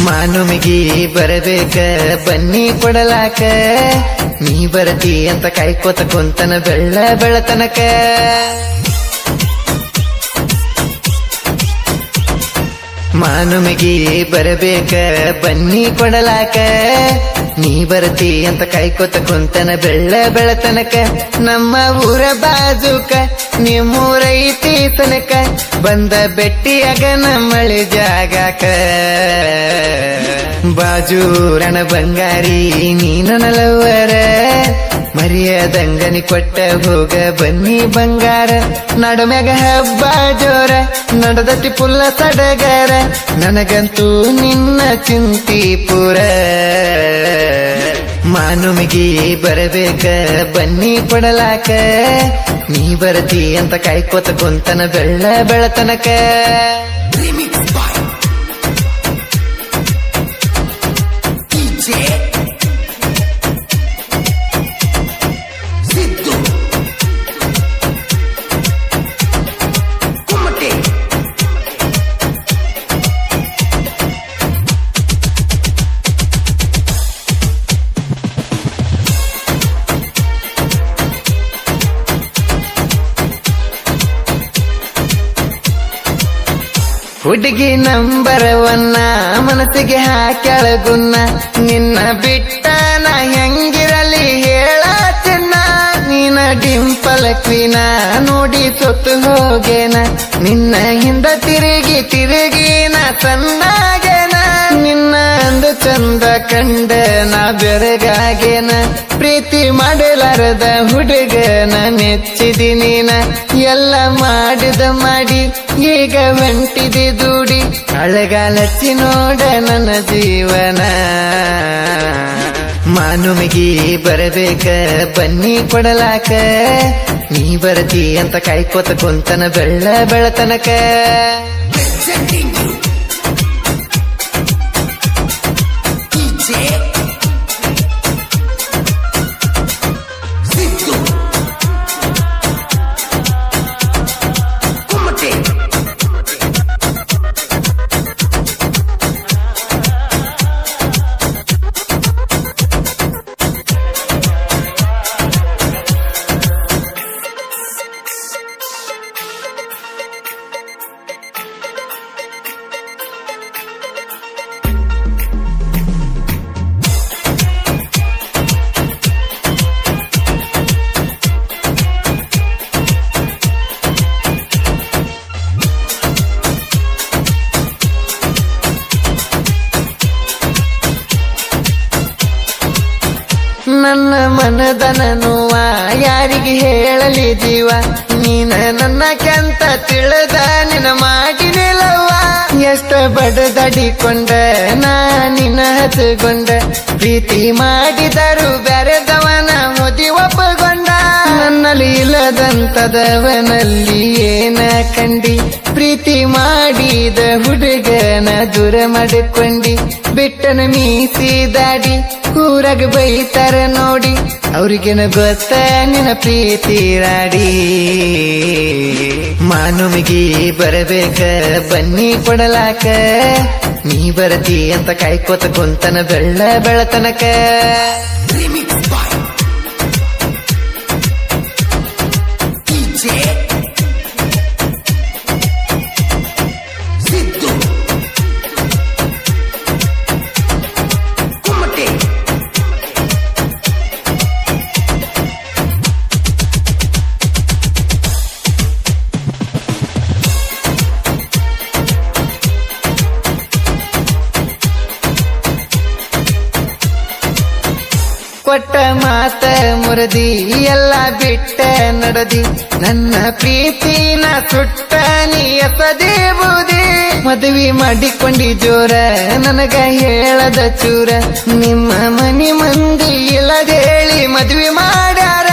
ಮಾನುಮಿಗಿ ಬರಬೇಕ ಬನ್ನಿ ಕೊಡಲಾಕ ನೀ ಬರತಿ ಅಂತ ಕಾಯ್ಕೋತ ಕುಂತನ ಬೆಳ್ಳ ಬೆಳತನಕ ಮಾನುಮಿಗಿ ಬರಬೇಕ ಬನ್ನಿ ಕೊಡಲಾಕ ನೀ ಬರತಿ ಅಂತ ಕಾಯ್ಕೋತ ಕುಂತನ ಬೆಳ್ಳ ಬೆಳತನಕ ನಮ್ಮ ಊರ ಬಾಜುಕ ನಿಮ್ಮೂರೈತಿ ತನಕ ಬಂದ ಬೆಟ್ಟಿಯಾಗ ನಮ್ಮಳಿ ಜಾಗಾಕ ಬಾಜೂರಣ ಬಂಗಾರಿ ನೀ ನನ್ನ ಲವ್ವರ ಮರ್ಯಾದಂಗನಿ ಕೊಟ್ಟ ಹೋಗ ಬನ್ನಿ ಬಂಗಾರ ನಡುಮ್ಯಾಗ ಹಬ್ಬ ಜೋರ ನಡದತಿ ಪುಲ್ಲ ಸಡಗರ ನನಗಂತೂ ನಿನ್ನ ಚಿಂತಿ ಪೂರ ಮಾನುಮಿಗಿ ಬರಬೇಕ ಬನ್ನಿ ಕೊಡಲಾಕ ನೀ ಬರತಿ ಅಂತ ಕಾಯ್ಕೋತ ಕುಂತನ ಬೆಳ್ಳ ಬೆಳತನಕ ಹುಡುಗಿ ನಂಬರ್ ಒನ್ನ ಮನಸ್ಸಿಗೆ ಹಾಕ್ಯಾಳ ಗುನ್ನ ನಿನ್ನ ಬಿಟ್ಟ ನಾ ಹೆಂಗಿರಲಿ ಹೇಳ ಚೆನ್ನ ನೀನ ಡಿಂಪಲ್ ಕ್ವೀನ ನೋಡಿ ಸೊತ್ತು ಹೋಗೇನ ನಿನ್ನ ಹಿಂದ ತಿರುಗಿ ತಿರುಗಿ ನಾ ಸಣ್ಣಾಗೇನ ನಿನ್ನ ಅಂದ ಚಂದ ಕಂಡ ನಾ ಬೆರಗಾಗೇನ ಪ್ರೀತಿ ಮಾಡಲಾರದ ಹುಡುಗನ ಮೆಚ್ಚಿದಿ ನೀನ ಎಲ್ಲ ಮಾಡಿದ ಮಾಡಿ ಈಗ ಹೊಂಟಿದೆ ದೂಡಿ ಅಳಗಾಲಚ್ಚಿ ನೋಡ ನನ್ನ ಜೀವನ ಮಾನುಮಿಗಿ ಬರಬೇಕ ಬನ್ನಿ ಕೊಡಲಾಕ ನೀ ಬರತಿ ಅಂತ ಕಾಯ್ಕೋತ ಕುಂತನ ಬೆಳ್ಳ ಬೆಳತನಕ ನನ್ನ ಮನದನ ನೋವ ಯಾರಿಗೆ ಹೇಳಲಿ ಜೀವ ನೀನ ನನ್ನ ಕೆಂತ ತಿಳಿದ ನಿನ್ನ ಮಾಡಿನಿಲ್ಲವ್ವ ಎಷ್ಟ ಬಡದಡಿಕೊಂಡ ನಾ ನಿನ್ನ ಹಚ್ಚಗೊಂಡ ಪ್ರೀತಿ ಮಾಡಿದರು ಬೆರೆದವನ ಮುದಿ ಒಪ್ಪಗೊಂಡ ನನ್ನಲ್ಲಿ ಇಲ್ಲದಂತದವನಲ್ಲಿ ಏನ ಕಂಡಿ ಪ್ರೀತಿ ಮಾಡಿದ ಹುಡುಗನ ದೂರ ಮಾಡಿಕೊಂಡಿ ಬಿಟ್ಟನ ಮೀಸಿದಾಡಿ ಊರಾಗ ಬೈತಾರ ನೋಡಿ ಅವ್ರಿಗೇನ ಗೊತ್ತ ನಿನ್ನ ಪ್ರೀತಿ ರಾಡಿ ಮಾನುಮಿಗಿ ಬರಬೇಕ ಬನ್ನಿ ಕೊಡಲಾಕ ನೀ ಬರತಿ ಅಂತ ಕಾಯ್ಕೋತ ಕುಂತನ ಬೆಳ್ಳ ಬೆಳತನಕ ಕೊಟ್ಟ ಮಾತ ಮುರದಿ ಎಲ್ಲ ಬಿಟ್ಟ ನಡದಿ ನನ್ನ ಪ್ರೀತಿನ ಸುಟ್ಟ ನೀ ಎಸದೇ ಬೂದಿ ಮದುವೆ ಮಾಡಿಕೊಂಡಿ ಜೋರ ನನಗ ಹೇಳದ ಚೂರ ನಿಮ್ಮ ಮನಿ ಮಂದಿ ಇಲ್ಲದೇಳಿ ಮದುವೆ ಮಾಡ್ಯಾರ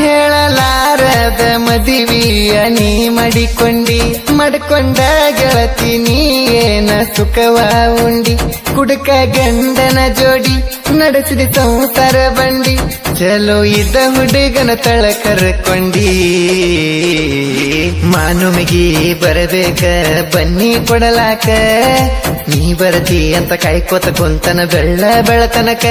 ಹೇಳಲಾರದ ಮದುವೆಯ ನೀ ಮಾಡಿಕೊಂಡಿ ಮಾಡ್ಕೊಂಡ ಗೆಳತಿ ನೀ ಏನ ಸುಖವ ಉಂಡಿ ಕುಡುಕ ಗಂಡನ ಜೋಡಿ ನಡೆಸಿದ ಸಂಸಾರ ಬಂಡಿ ಚಲೋ ಇದ್ದ ಹುಡುಗನ ತಳ ಕರ್ಕೊಂಡಿ ಮಾನುಮಿಗಿ ಬರಬೇಕ ಬನ್ನಿ ಕೊಡಲಾಕ ನೀ ಬರತಿ ಅಂತ ಕಾಯ್ಕೋತ ಕುಂತನ ಬೆಳತನಕ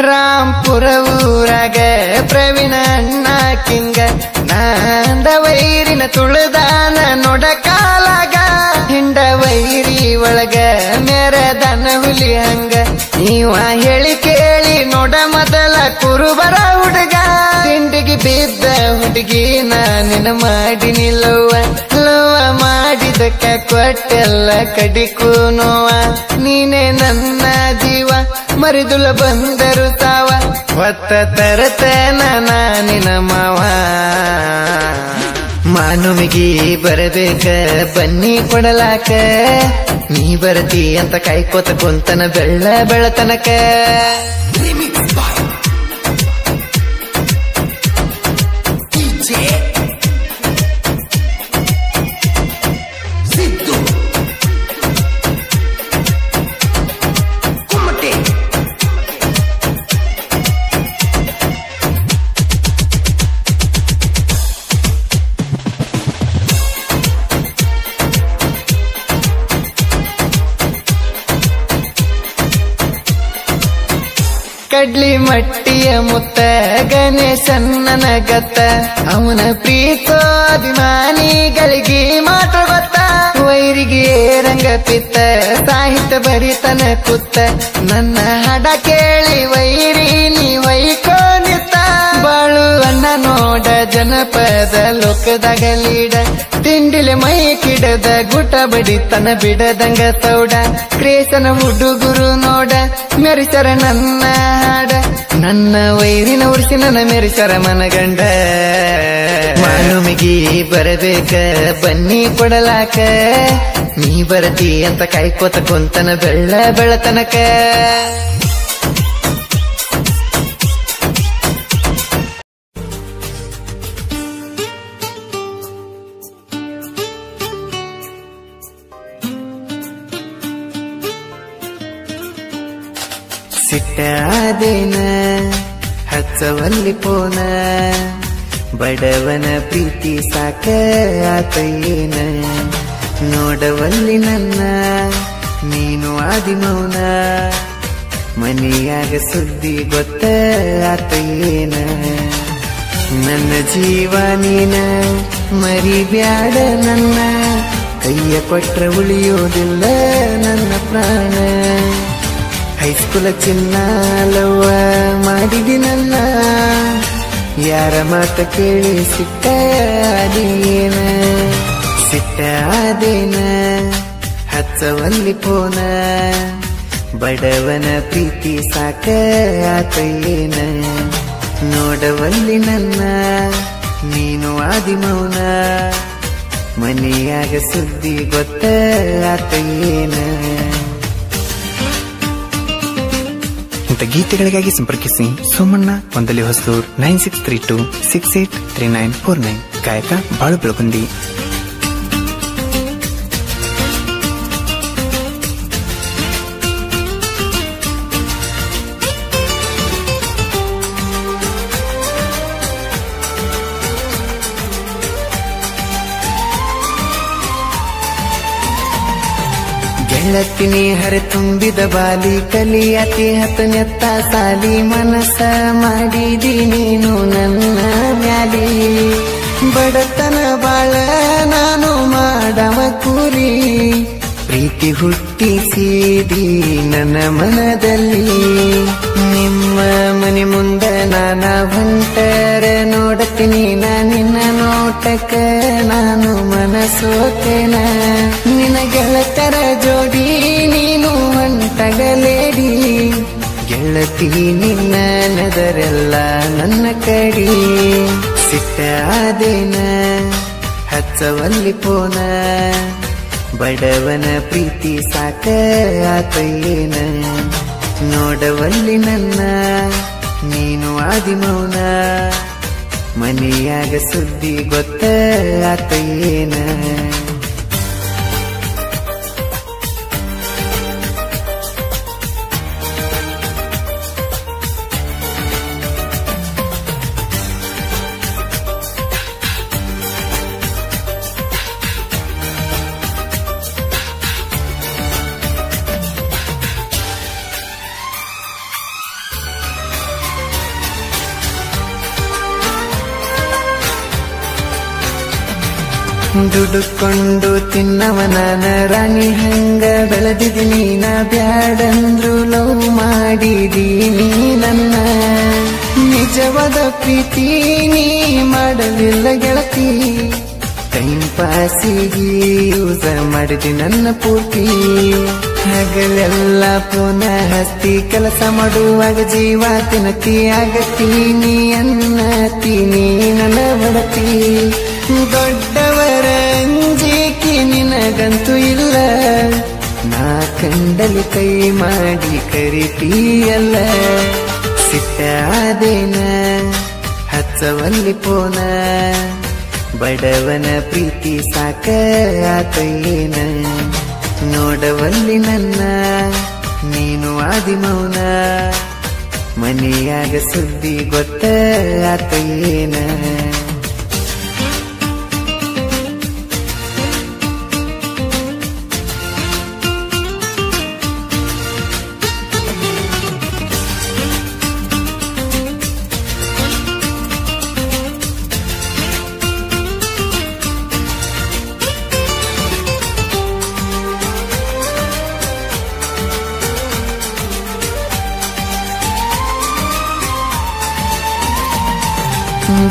ರಾಂಪುರ ಊರಾಗ ಪ್ರವೀಣ ಅಣ್ಣ ಕಿಂಗ ನಾಂದ ವೈರಿನ ತುಳದಾನ ನೋಡ ಕಾಲಾಗ ಹಿಂಡ ವೈರಿ ಒಳಗ ಮೆರದನ ಹುಲಿ ಹಂಗ ನೀವ ಹೇಳಿ ಕೇಳಿ ನೋಡ ಮೊದಲ ಕುರುಬರ ಹುಡುಗ ತಿಂಡಿಗೆ ಬಿದ್ದ ಹುಡುಗಿ ನಾನಿನ ಮಾಡಿನಿ ಲವ್ವ ಮಾಡಿದಕ್ಕ ಕೊಟ್ಟೆಲ್ಲ ಕಡಿಕು ನೋವ ನೀನೇ ನನ್ನ ಜೀವ ಮರಿದುಲ ಬಂದರು ತಾವ ಹೊತ್ತ ತರತನ ನಾನಿನ ಮಾವ ಮಾನುಮಿಗಿ ಬರಬೇಕ ಬನ್ನಿ ಕೊಡಲಾಕ ನೀ ಬರತಿ ಅಂತ ಕಾಯ್ಕೋತ ಕುಂತನ ಬೆಳತನಕ ಕಡ್ಲಿ ಮಟ್ಟಿಯ ಮುತ್ತ ಗಣೇಶನ್ನನ ಗತ್ತ ಅವನ ಪ್ರೀತೋ ಅಭಿಮಾನಿಗಳಿಗೆ ಮಾತ್ರ ಗೊತ್ತ ವೈರಿಗೆ ರಂಗ ಪಿತ್ತ ಸಾಹಿತ್ಯ ಬರಿತನ ಕುತ್ತ ನನ್ನ ಹಾಡ ಕೇಳಿ ವೈರಿ ನೀ ವೈಕೋ ನಿತ್ತ ಬಾಳು ಅನ್ನ ನೋಡ ಜನಪದ ಲೋಕದಾಗ ಲೀಡ ತಿಂಡಿಲೆ ಮೈ ಕಿಡದ ಗುಟ ಬಡಿತನ ಬಿಡದಂಗ ಸೌಡ ಕ್ರೇಸನ ಹುಡುಗುರು ನೋಡ ಮೆರಿಸರ ನನ್ನ ಹಾಡ ನನ್ನ ವೈರಿನ ಉರ್ಸಿ ನನ್ನ ಮೆರಿಸರ ಮನಗಂಡ ಮಾನುಮಿಗಿ ಬರಬೇಕ ಬನ್ನಿ ಕೊಡಲಾಕ ನೀ ಬರತಿ ಅಂತ ಕಾಯ್ಕೋತ ಕುಂತನ ಬೆಳತನಕ ಸಿಟ್ಟಾದೇನ ಹಚ್ಚವಲ್ಲಿ ಪೋನ ಬಡವನ ಪ್ರೀತಿ ಸಾಕ ಆತೇನ ನೋಡವಲ್ಲಿ ನನ್ನ ನೀನು ಆದಿಮೌನ ಮನೆಯಾಗ ಸುದ್ದಿ ಗೊತ್ತ ಆತೇನ ನನ್ನ ಜೀವ ನೀನ ಮರಿಬ್ಯಾಡ ನನ್ನ ಕೈಯ ಕೊಟ್ರ ಉಳಿಯೋದಿಲ್ಲ ನನ್ನ ಪ್ರಾಣ ಹೈಸ್ಕೂಲ ಚಿನ್ನ ಲವ್ವ ಮಾಡಿದಿ ನನ್ನ ಯಾರ ಮಾತ ಕೇಳಿ ಸಿಟ್ಟಾದೇನ ಹಚ್ಚವಲ್ಲಿ ಪೋನ ಬಡವನ ಪ್ರೀತಿ ಸಾಕ ಆತೇನ ನೋಡವಲ್ಲಿ ನನ್ನ ನೀನು ಆದಿಮೌನ ಮನೆಯಾಗ ಸುದ್ದಿ ಗೊತ್ತ ಆತೇನ ಇಂಥ ಗೀತೆಗಳಿಗಾಗಿ ಸಂಪರ್ಕಿಸಿ ಸೋಮಣ್ಣ ಒಂದಲಿ ಹೊಸೂರ್ 9632683949 ಗಾಯಕ ಬಾಳು ಬೆಳಗುಂದಿ. ಗೆಳತಿನಿ ಹರ ತುಂಬಿದ ಬಾಲಿ ಕಲಿಯತಿ ಹತ್ತನೆತ್ತ ಸಾಲಿ ಮನಸ್ಸ ಮಾಡಿದಿ ನೀನು ನನ್ನ ಮ್ಯಾಲಿ ಬಡತನ ಬಾಳ ನಾನು ಮಾಡವ ಕೂಲಿ ಪ್ರೀತಿ ಹುಟ್ಟಿಸಿದಿ ನನ್ನ ಮನದಲ್ಲಿ. ನಿಮ್ಮ ಮನೆ ಮುಂದ ನಾನ ಹೊಂಟರ ನೋಡತೀನಿ ನಿನ್ನ ನೋಟಕ್ಕ ನಾನು ಮನಸೋತೇನ. ನಿನ್ನ ಗೆಳತರ ಜೋಡಿ ನೀನು ಹೊಂಟಗಲೇಡಿ, ಗೆಳತಿ ನಿನ್ನ ನದರೆಲ್ಲ ನನ್ನ ಕಡಿ. ಸಿಟ್ಟಾದೇನ ಹಚ್ಚವಲ್ಲಿ ಪೋನ, ಬಡವನ ಪ್ರೀತಿ ಸಾಕ ಆತಯ್ಯೇನ. ನೋಡವಲ್ಲಿ ನನ್ನ ನೀನು ಆದಿ ಮೌನ, ಮನೆಯಾಗ ಸುದ್ದಿ ಗೊತ್ತ ಆತಯ್ಯೇನ. ದುಡುಕೊಂಡು ತಿನ್ನವನಾನ ರಾಣಿ ಹಂಗ ಬೆಳೆದಿದ್ದೀನಿ ನಾ, ಬ್ಯಾಡಂದ್ರು ಲವ್ ಮಾಡಿದೀನಿ ನನ್ನ. ನಿಜವಾದ ಪ್ರೀತಿ ನೀ ಮಾಡಲಿಲ್ಲ ಗೆಳತಿ, ಟೈಮ್ ಪಾಸಿಗೆ ಯೂಸ ಮಾಡಿದಿ ನನ್ನ ಪೂರ್ತಿ. ಹಗಲೆಲ್ಲ ಪುನಃ ಹಸ್ತಿ ಕೆಲಸ ಮಾಡುವಾಗ ಜೀವ ತಿನ್ನತಿ, ಆಗತ್ತೀನಿ ಅನ್ನತೀನಿ ನನ್ನ ಬಡತಿ. ದೊಡ್ಡವರ ಅಂಜಿಕೆ ನಿನಗಂತೂ ಇಲ್ಲ, ನಾ ಕಂಡಲಿ ಕೈ ಮಾಡಿ ಕರಿತೀಯಲ್ಲ. ಸಿಟ್ಟಾದೇನ ಹಚ್ಚವಲ್ಲಿ ಪೋನ, ಬಡವನ ಪ್ರೀತಿ ಸಾಕ ಆತಯ್ಯೇನ. ನೋಡವಲ್ಲಿ ನನ್ನ ನೀನು ಆದಿ ಮೌನ, ಮನೆಯಾಗ ಸುದ್ದಿ ಗೊತ್ತ ಆತಯ್ಯೇನ.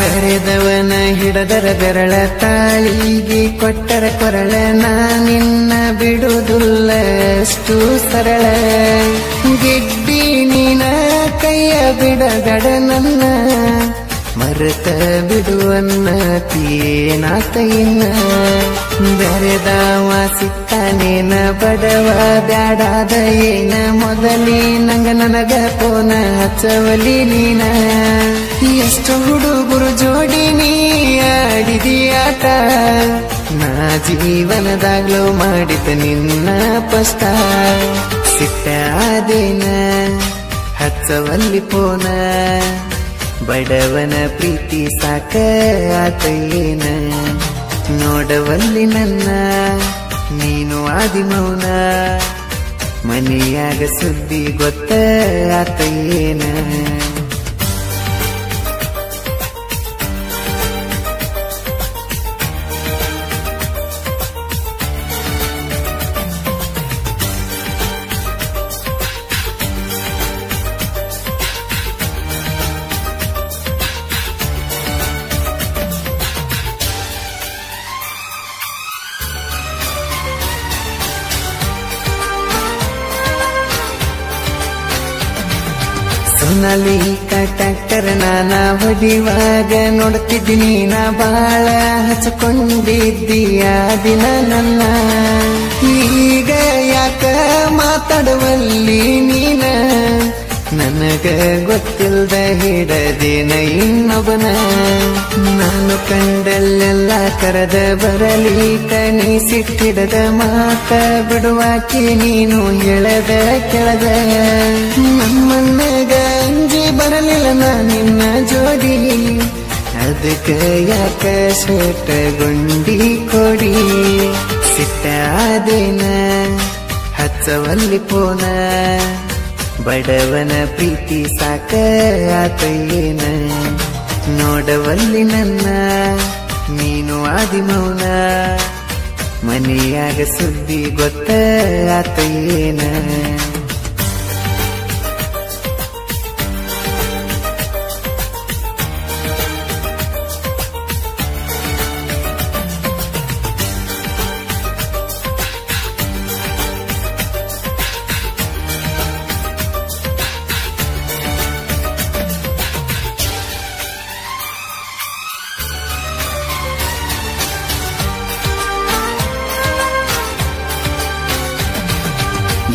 ಬೆರೆದವನ ಹಿಡದರ ಬೆರಳ, ತಾಳಿಗೆ ಕೊಟ್ಟರ ಕೊರಳ, ನಾನಿನ್ನ ಬಿಡುವುದಿಲ್ಲ ಅಷ್ಟು ಸರಳ. ಗೆಡ್ಡಿ ನೀನ ಕೈಯ ಬಿಡಗಡ ನನ್ನ, ಮರೆತ ಬಿಡುವನ್ನತೀನಾತ ಇನ್ನ. ಬೆರೆದವ ಸಿಕ್ಕಾನೇನ ಬಡವ ಬ್ಯಾಡಾದ ಏನ, ಮೊದಲೇ ನಂಗ ನನಗ ಪೋನ ಹಚ್ಚವಲಿ ನೀನ. ಎಷ್ಟು ಹುಡುಗರು ಜೋಡಿ ನೀ ಆಡಿದಿ ಆಟ, ನಾ ಜೀವನದಾಗ್ಲೋ ಮಾಡಿದ ನಿನ್ನ ಪಷ್ಟ. ಸಿಟ್ಟಾದೇನ ಹಚ್ಚವಲ್ಲಿ ಪೋನ, ಬಡವನ ಪ್ರೀತಿ ಸಾಕ ಆತಯ್ಯೇನ. ನೋಡವಲ್ಲಿ ನನ್ನ ನೀನು ಆದಿ ಮೌನ, ಮನೆಯಾಗ ಸುದ್ದಿ ಗೊತ್ತ ಆತಯ್ಯೇನ. ಸೋನಾಲಿಕ ಟ್ರ್ಯಾಕ್ಟರ್ ನಾನ ಹೊಡಿವಾಗ ನೋಡ್ತಿದ್ದೀನಿ ನಾ, ಬಾಳ ಹಚ್ಕೊಂಡಿದ್ದೀಯ ದಿನ ನನ್ನ. ಈಗ ಯಾಕ ಮಾತಾಡುವಲ್ಲಿ ನೀನ, ನನಗ ಗೊತ್ತಿಲ್ದ ಹಿಡದೇನ ಇನ್ನೊಬ್ಬನ. ನಾನು ಕಂಡಲ್ಲೆಲ್ಲ ಕರೆದ ಬರಲಿ ಕಣಿ, ಸಿಟ್ಟಿಡದ ಮಾತ ಬಿಡುವಾಕಿ ನೀನು ಹೇಳದ ಕೆಳದ. ನಮ್ಮನ್ನಗ ಅಂಜಿ ಬರಲಿಲ್ಲ ನಾ ನಿನ್ನ ಜೋಡಿ, ಅದಕ್ಕ ಯಾಕ ಶೇಟಗೊಂಡಿ ಕೊಡಿ. ಸಿಟ್ಟಾದೇನ ಹಚ್ಚವಲ್ಲಿ ಪೋನ, ಬಡವನ ಪ್ರೀತಿ ಸಾಕ ಆತಯ್ಯೇನ. ನೋಡವಲ್ಲಿ ನನ್ನ ನೀನು ಆದಿ ಮೌನ, ಮನೆಯಾಗ ಸುದ್ದಿ ಗೊತ್ತ ಆತ ಏನ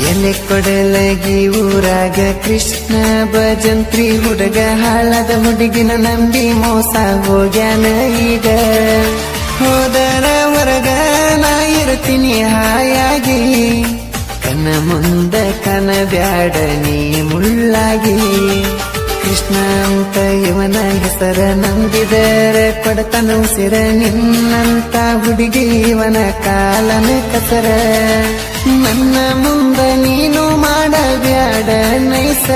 ಎಲೆ ಕೊಡಲಗಿ ಊರಾಗ ಕೃಷ್ಣ ಭಜಂತ್ರಿ ಹುಡುಗ ಹಾಳದ ಹುಡುಗಿನ ನಂಬಿ ಮೋಸ ಹೋಗ್ಯಾನ ಈಗ ಹೋದರ ಹೊರಗ ನಾ ಇರ್ತೀನಿ ಹಾಯಾಗಿ ಕನ ಮುಂದ ಕನ ಬ್ಯಾಡ ನೀ ಮುಳ್ಳಾಗಿ ಕೃಷ್ಣ ಅಂತ ಇವನ ಹೆಸರ ನಂಬಿದರ ಕೊಡತನ ಉಸಿರ ನಿನ್ನಂತ ಹುಡುಗಿ ಇವನ ಕಾಲನ ಕಸರ ನನ್ನ ಮುಂದ ನೀನು ಮಾಡಬ್ಯಾಡ ನೈಸ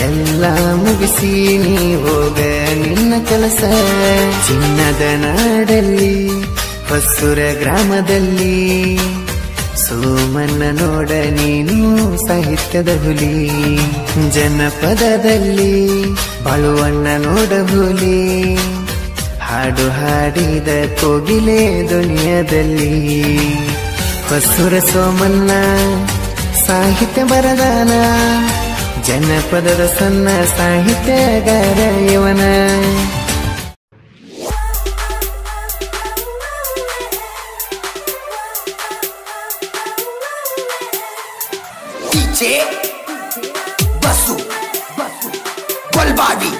ಎಲ್ಲ ಮುಗಿಸಿ ನೀ ಹೋಗ ನಿನ್ನ ಕೆಲಸ ಚಿನ್ನದ ನಾಡಲ್ಲಿ ಹೊಸೂರ ಗ್ರಾಮದಲ್ಲಿ ಸೋಮನ್ನ ನೋಡ ನೀನು ಸಾಹಿತ್ಯದ ಹುಲಿ ಜನಪದದಲ್ಲಿ ಬಾಳುವಣ್ಣ ನೋಡ ಹುಲಿ ಹಾಡು ಹಾಡಿದ ಕೋಗಿಲೆ ದುನಿಯದಲ್ಲಿ ಹೊಸೂರ ಸೋಮನ್ನ ಸಾಹಿತ್ಯ ಬರದಾನ ಜನಪದದ ಸಣ್ಣ ಸಾಹಿತ್ಯಗಾರ ಇವನ DJ Basu Golbadi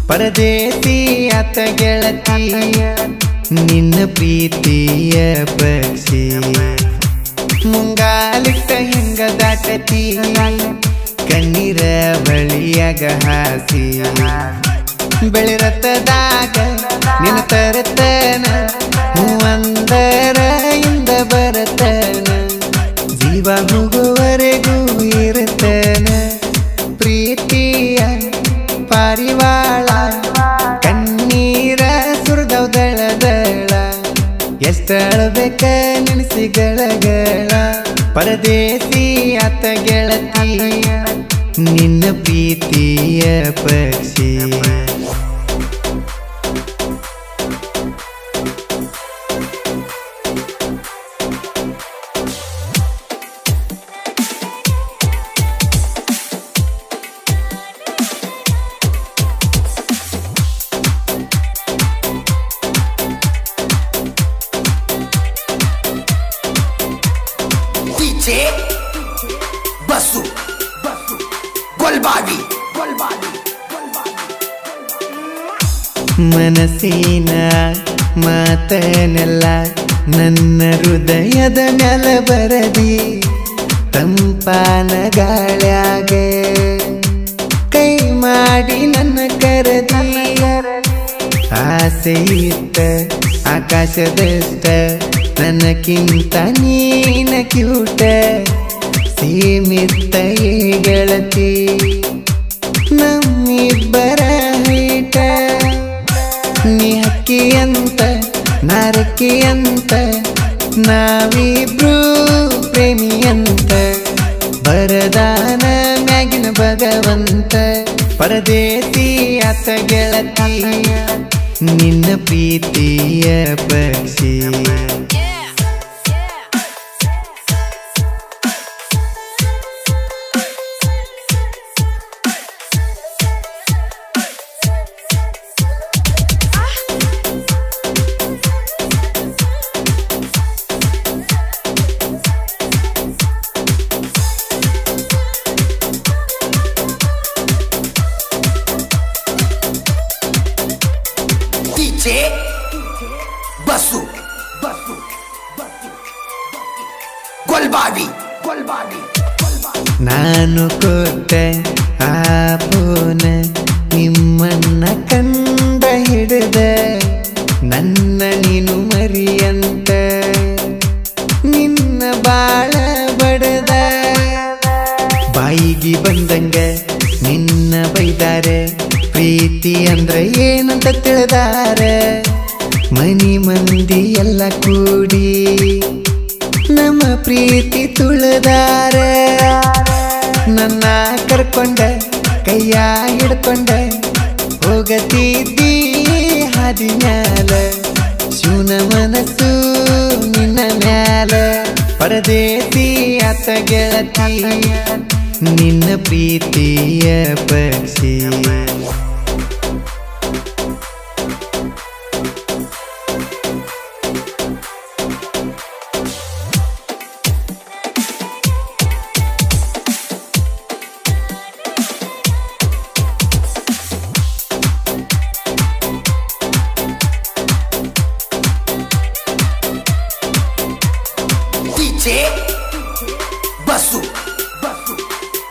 ಪರದೇಸಿ ಆತ ಗೆಳತಿ ನಿನ್ನ ಪ್ರೀತಿಯ ಪಕ್ಷಿ ಮುಂಗಾಲಿಟ್ಟ ಹಿಂಗ ದಾಟತಿ ಕಣ್ಣೀರ ಬಳಿಯಾಗ ಹಾಸಿ ಬೆಳಿರತದಾಗ ನಿನ್ನ ತರತನ ಹೂವಂದರ ಇಂದ ಬರತನ ಜೀವ ಹೋಗುವರೆಗೂ ಇರತನ ಪ್ರೀತಿಯ ಪಾರಿವಾಳ ಕಣ್ಣೀರ ಸುರಿದಳ ಎಷ್ಟಳಬೇಕ ನೆನೆಸಿ ಗಳಗಳ ಪರದೇಸಿ ಆತ ಗೆಳತಿ ನಿನ್ನ ಪ್ರೀತಿಯ ಪಕ್ಷಿ DJ Basu Golbadi ಮನಸ್ಸಿನ ಮಾತನೆಲ್ಲ ನನ್ನ ಹೃದಯದ ಮ್ಯಾಲ ಬರದಿ ತಂಪಾನ ಗಾಳ್ಯಾಗ ಕೈ ಮಾಡಿ ನನ್ನ ಕರದಿ ಆಸೆ ಇತ್ತ ಆಕಾಶದಷ್ಟ ನನಕ್ಕಿಂತ ನೀನ ಕ್ಯೂಟ ಸೀಮಿತ ಗೆಳತಿ ನಮ್ಮಿಬ್ಬರ ಹೈಟ ನೀ ಹಕ್ಕಿ ಅಂತ ನಾರಕ್ಕಿ ಅಂತ ನಾವಿಬ್ರು ಪ್ರೇಮಿ ಅಂತ ಬರದಾನ ಮ್ಯಾಗಿನ ಭಗವಂತ ಪರದೇಸಿ ಆತ ಗೆಳತಿ ನಿನ್ನ ಪ್ರೀತಿಯ ಪಕ್ಷಿ DJ Basu Golbadi ನಾನು ಕೊಟ್ಟ ಆ ಪೋನ ನಿಮ್ಮನ್ನ ಕಂಡ ಹಿಡಿದ ನನ್ನ ನೀನು ಮರಿಯಂತ ನಿನ್ನ ಬಾಳ ಬಡದ ಪ್ರೀತಿ ಅಂದ್ರ ಏನಂತ ತಿಳಿದಾರ ಮನಿ ಮಂದಿ ಎಲ್ಲ ಕೂಡಿ ನಮ್ಮ ಪ್ರೀತಿ ತುಳಿದಾರ ನನ್ನ ಕರ್ಕೊಂಡ ಕೈಯ ಹಿಡ್ಕೊಂಡ ಹೋಗತಿದ್ದಿ ಹಾದಿ ಮ್ಯಾಲ ಶಿವನ ಮನಸ್ಸು ನಿನ್ನ ಮ್ಯಾಲ ಪರದೇಸಿ ಆತ ಗೆಳತಿ ನಿನ್ನ ಪ್ರೀತಿಯ ಪಕ್ಷಿ DJ बसु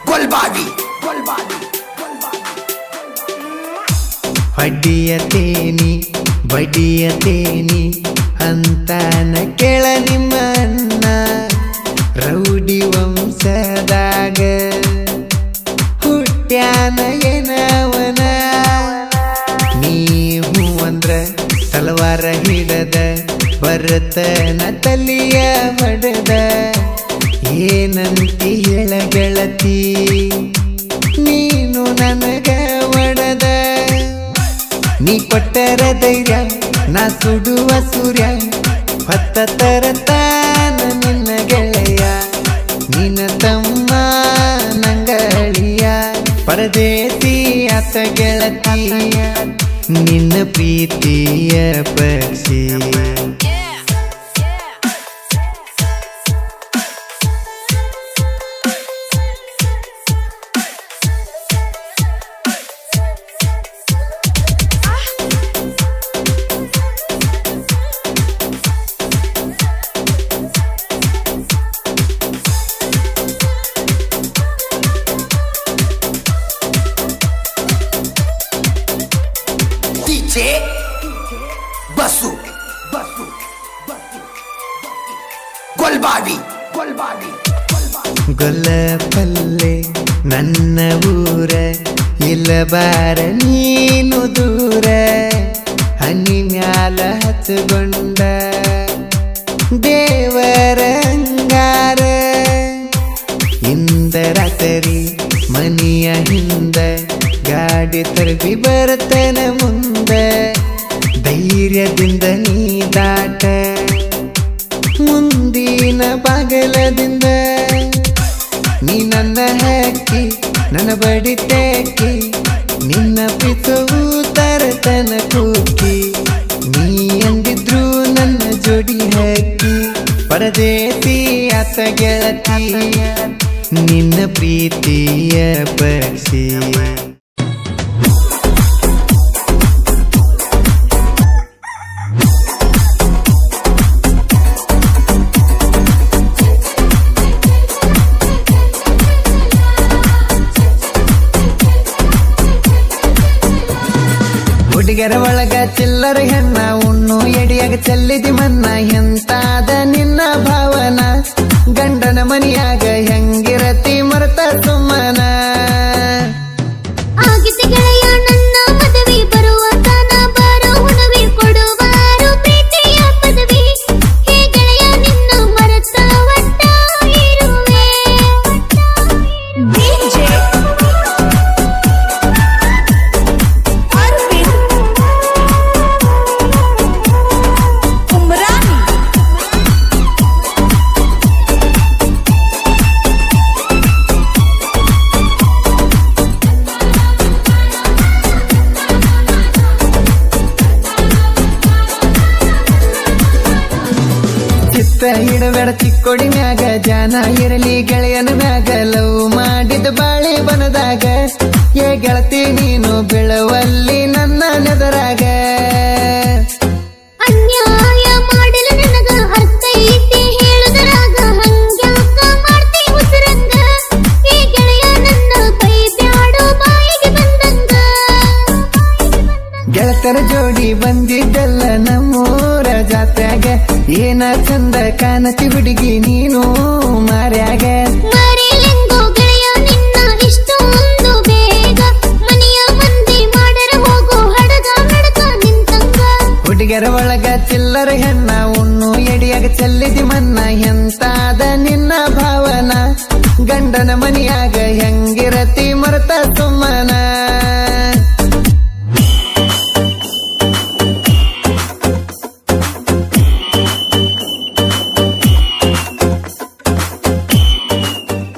गोलबावी ಹೊಡಿಯತೇನಿ ಬಡಿಯತೇನಿ ಅಂತಾನ ಕೇಳ ನಿಮ್ಮ ಅಣ್ಣ ರೌಡಿ ವಂಶದಾಗ ಹುಟ್ಟ್ಯಾನ ಏನವನ ನೀವು ಅಂದ್ರ ತಲವಾರ ಹಿಡದ ಬರತನ ತಲಿಯ ಬಡದ ಏನಂತಿ ಹೇಳ ಗೆಳತಿ ನೀನು ನನಗ ಒಡದ ನೀ ಕೊಟ್ಟರ ಧೈರ್ಯ ನಾ ಸುಡುವ ಸೂರ್ಯ ಹೊತ್ತ ತರತಾನ ನಿನ್ನ ಗೆಳೆಯ ನಿನ್ನ ತಮ್ಮ ನಂಗಳಿಯ ಪರದೇಸಿ ಆತ ಗೆಳತಿ ನಿನ್ನ ಪ್ರೀತಿಯ ಪಕ್ಷಿ DJ बसु गोलबावी ಗೊಲ್ಲ ಪಲ್ಲೆ ನನ್ನ ಊರ ಇಲ್ಲ ಬಾರ ನೀನು ದೂರ ಹನಿ ಮ್ಯಾಲ ಹಚ್ಚಗೊಂಡ ದೇವರ ಅಂಗಾರ ಇಂದ ರಾತ್ರಿ ಮನಿಯ ಹಿಂದ ಗಾಡಿ ತರಬಿ ಬರ್ತನ ಮುಂದ ಧೈರ್ಯದಿಂದ ನೀ ದಾಟ ಮುಂದಿನ ಬಾಗಲದಿಂದ ನೀ ನನ್ನ ಹಕ್ಕಿ ನನ್ನ ಬಡಿತೇಕಿ ನಿನ್ನ ಪಿತವು ತರತನ ಕೂಕಿ ನೀ ಎಂದಿದ್ರು ನನ್ನ ಜೋಡಿ ಹಕ್ಕಿ ಪರದೇಸಿ ಆತ ಗೆಳತಿ ನಿನ್ನ ಪ್ರೀತಿಯ ಪಕ್ಷಿ ಹುಡುಗರ ಒಳಗ ಚಿಲ್ಲರ ಹೆಣ್ಣ ಉಣ್ಣು ಎಡಿಯಾಗ ಚೆಲ್ಲಿದಿ ಮನ್ನ ಎಂತಾದ ನಿನ್ನ ಭಾವನ ಗಂಡನ ಮನಿಯಾಗ ಹೆಂಗಿರತಿ ಮರತ ಸುಮ್ಮನ ಆಗಿತಿ ಗೆಳೆಯ ನನ್ನ ಮದುವೆ ಬರುವ ತನ ಬರೋ ಹುಣವಿ ಕೊಡುವಾರು ಪ್ರೀತಿಯ ಪದವಿ ಹೇ ಗೆಳೆಯ ನಿನ್ನ ಮರತ ಒಟ್ಟ ಇರುವೆ ಇಡಬೇಡ ಚಿಕ್ಕೋಡಿ ಮ್ಯಾಗ ಜಾನ ಇರಲಿ ಗೆಳೆಯನ ಮ್ಯಾಗ ಲವ್ ಮಾಡಿದ ಬಾಳೆ ಬನದಾಗ ಏ ಗೆಳತಿ ನೀನು ಬೆಳವಲ್ಲಿ ನನ್ನ ನೆದರಾಗ ಅನ್ಯಾಯ ಮಾಡಲು ನನಗ ಅರ್ಥ ಐತಿ ಹೇಳುದರಾಗ ಹಂಗ್ಯಾಕ ಮಾಡ್ತಿ ಉಸಿರಂಗ ಹೇ ಗೆಳೆಯ ನನ್ನ ಕೈ ಬ್ಯಾಡೋ ಬಾಯಿಗೆ ಬಂದಂಗ ಗೆಳತರ ಜೋಡಿ ಬಂದಿದ್ದಲ್ಲ ನಮ್ಮೂರ ಜಾತ್ಯಾಗ ಏನ ಚಂದ ಕಾಣತಿ ಹುಡುಗಿ ನೀನು ಮಾರ್ಯಾಗ ಮರಿಲೆಂಗೋ ಗೆಳೆಯ ನಿನ್ನ ಇಷ್ಟೊಂದು ಬೇಗ ಮನೆಯ ಮಂದಿ ಮಾಡರ ಹೋಗು ಹುಡುಗರ ಒಳಗ ಚಿಲ್ಲರ ಹೆಣ್ಣ ಉಣ್ಣು ಎಡಿಯಾಗ ಚೆಲ್ಲಿದಿ ಮನ್ನ ಎಂತಾದ ನಿನ್ನ ಭಾವನ ಗಂಡನ ಮನಿಯಾಗ ಹೆಂಗಿರತಿ ಮರತ ಸುಮ್ಮನ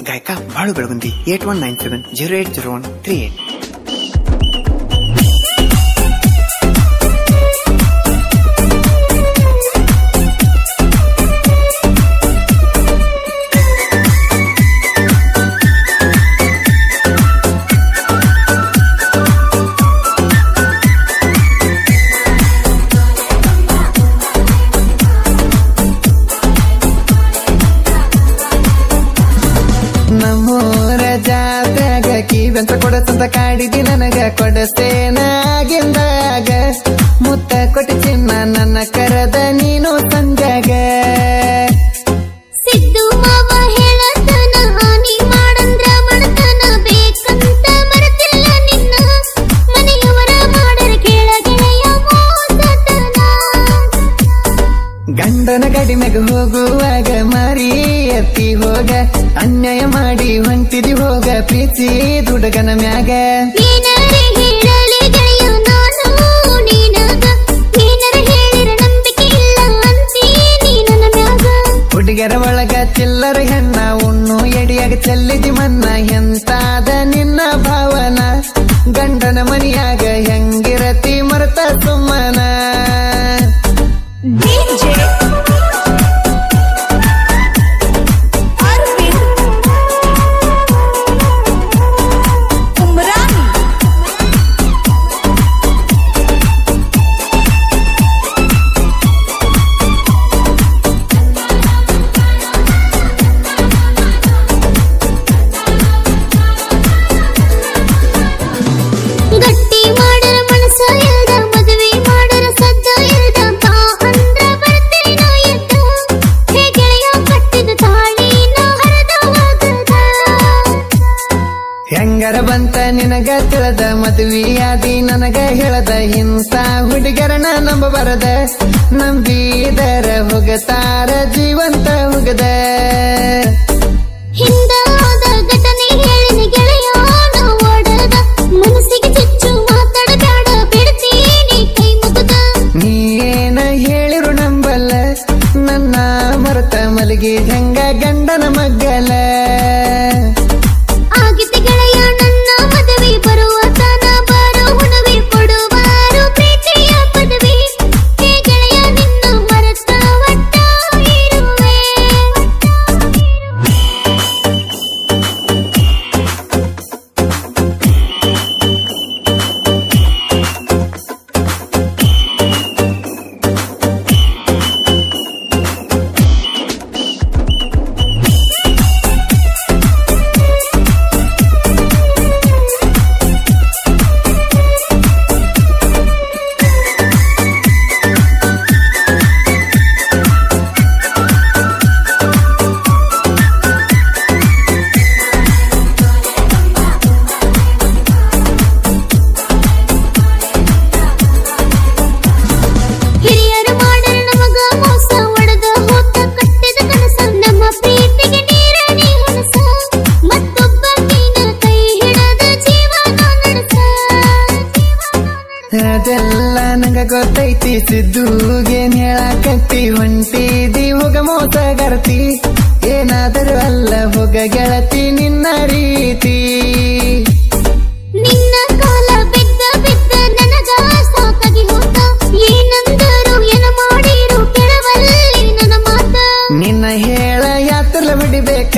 ಗಾಯಕ ಬಾಳು ಬೆಳಗುಂದಿ 8197080138. ನಮ್ಮೂರ ಜಾತ್ಯಾಗ ಕಿವೆಂತ ಕೊಡತಂತ ಕಾಡಿದಿ ನನಗ ಕೊಡಸ್ತೇನಾಗಿಂದಾಗ ಮುತ್ತ ಕೊಟ್ಟಿ ಚಿನ್ನ ನನ್ನ ಕರೆದ ನೀನು ಸಂಜಾಗ ಸಿದ್ದು ಮಾವ ಹೇಳತನ ಹಾನಿ ಮಾಡಂದ್ರ ಮಣತನ ಬೇಕಂತ ಮರೆತಿಲ್ಲ ನಿನ್ನ ಮನೆಯವರ ಮಾಡರ ಕೇಳ ಗೆಳೆಯ ಮೋಸತನ ಗಂಡನ ಗಡಿಮೆಗ ಹೋಗುವಾಗ ಮಾರಿ ಎತ್ತಿ ಹೋಗ ಅನ್ಯಾಯ ಮಾಡಿ ಹೊಂಟಿದಿ ಹೋಗ ಪ್ರೀತಿ ಹುಡುಗನ ಮ್ಯಾಗ ಏನಾರೆ ಹೇಳಲಿ ಗೆಳೆಯ ನಾನು ನೀನಾಗ ಏನಾರ ಹೇಳಿರ ನಂಬಿಕೆ ಇಲ್ಲ ಅಂತೀನಿ ನನ್ನ ಮ್ಯಾಗ ಹುಡುಗರ ಒಳಗ ಚಿಲ್ಲರ ಹೆಣ್ಣ ಉಣ್ಣು ಎಡಿಯಾಗ ಚೆಲ್ಲಿದಿ ಮನ್ನ ಎಂತಾದ ನಿನ್ನ ಭಾವನ ಗಂಡನ ಮನಿಯಾಗ ಹೆಂಗಿರತಿ ಮರತ ಸುಮ್ಮನ ಗಟ್ಟಿ ಮಾಡರ ಮನಸ ಇಲ್ದ ಮದುವೆ ಮಾಡರ ಸದ್ದ ಇಲ್ದ ಬಾ ಅಂದ್ರ ಬರ್ತೀನಿ ನಾ ಎದ್ದ ಹೇ ಗೆಳೆಯ ಕಟ್ಟಿದ ತಾಳಿ ನಾ ಹರಿದವಾಗದ ಹೆಂಗರ ಬಂತ ನಿನಗ ತಿಳದ ಮದುವೆಯಾದಿ ನನಗ ಹೇಳದ ಇಂಥ ಹುಡುಗರನ ನಂಬಬಾರದ ನಂಬಿದರ ಹೋಗತಾರ ಜೀವಂತ ಹೋಗದ ಹಿಂದಾದ ಘಟನೆ ಹೇಳಿನ ಗೆಳೆಯ ನಾ ಓಡದ ಮನಸ್ಸಿಗೆ ಚುಚ್ಚು ಮಾತಾಡಬೇಡ ಬಿಡ್ತೀನಿ ಕೈ ಮುಗದ ನೀನ ಹೇಳಿರು ನಂಬಲ್ಲ ನನ್ನ ಮರತ ಮಲಗಿ ಹೆಂಗ ಗಂಡನ ಮಗ್ಗಲ ಆಗಿದ್ದ ಗೆಳೆಯ ನನ್ನ ಮದುವೆ ಬರುವ ತನ ಬರೋ ಹುಣವಿ ಕೊಡುವಾರು ಪ್ರೀತಿಯ ಪದವಿ ಹೇ ಗೆಳೆಯ ನಿನ್ನ ಮರೆತ ಒಟ್ಟ ಇರುವೆ ಹಿರಿಯರು ಮಾಡರ ನಮಗ ಮೋಸ ಒಡೆದ ಹೋತ ಕಟ್ಟಿದ ಕನಸ ನಮ್ಮ ಪ್ರೀತಿಗೆ ನೀರನೇ ಹೊನಸ ಮತ್ತೊಬ್ಬ ನೀನ ಕೈ ಹಿಡದ ಜೀವನ ನಡೆಸ ಅದೆಲ್ಲ ನಂಗ ಗೊತ್ತೈತಿ ಸಿದ್ದುಗೇನ್ ಹೇಳಕತ್ತಿ ಹೊಂಟಿದಿ ಹೋಗ ಮೋಸಗಾರತಿ ಏನಾದರೂ ಅಲ್ಲ ಹೋಗ ಗೆಳತಿ ನಿನ್ನ ರೀತಿ ನಿನ್ನ ಕಾಲ ಬಿದ್ದ ಬಿದ್ದ ನನಗ ಸಾಕಾಗಿ ಹೋತ ಏನಂದರು ಏನ ಮಾಡಿರು ಕೆಳವಲ್ಲಿ ನನ್ನ ಮಾತ ನಿನ್ನ ಹೇಳ ಯಾತಲ್ಲ ಬಿಡಿಬೇಕ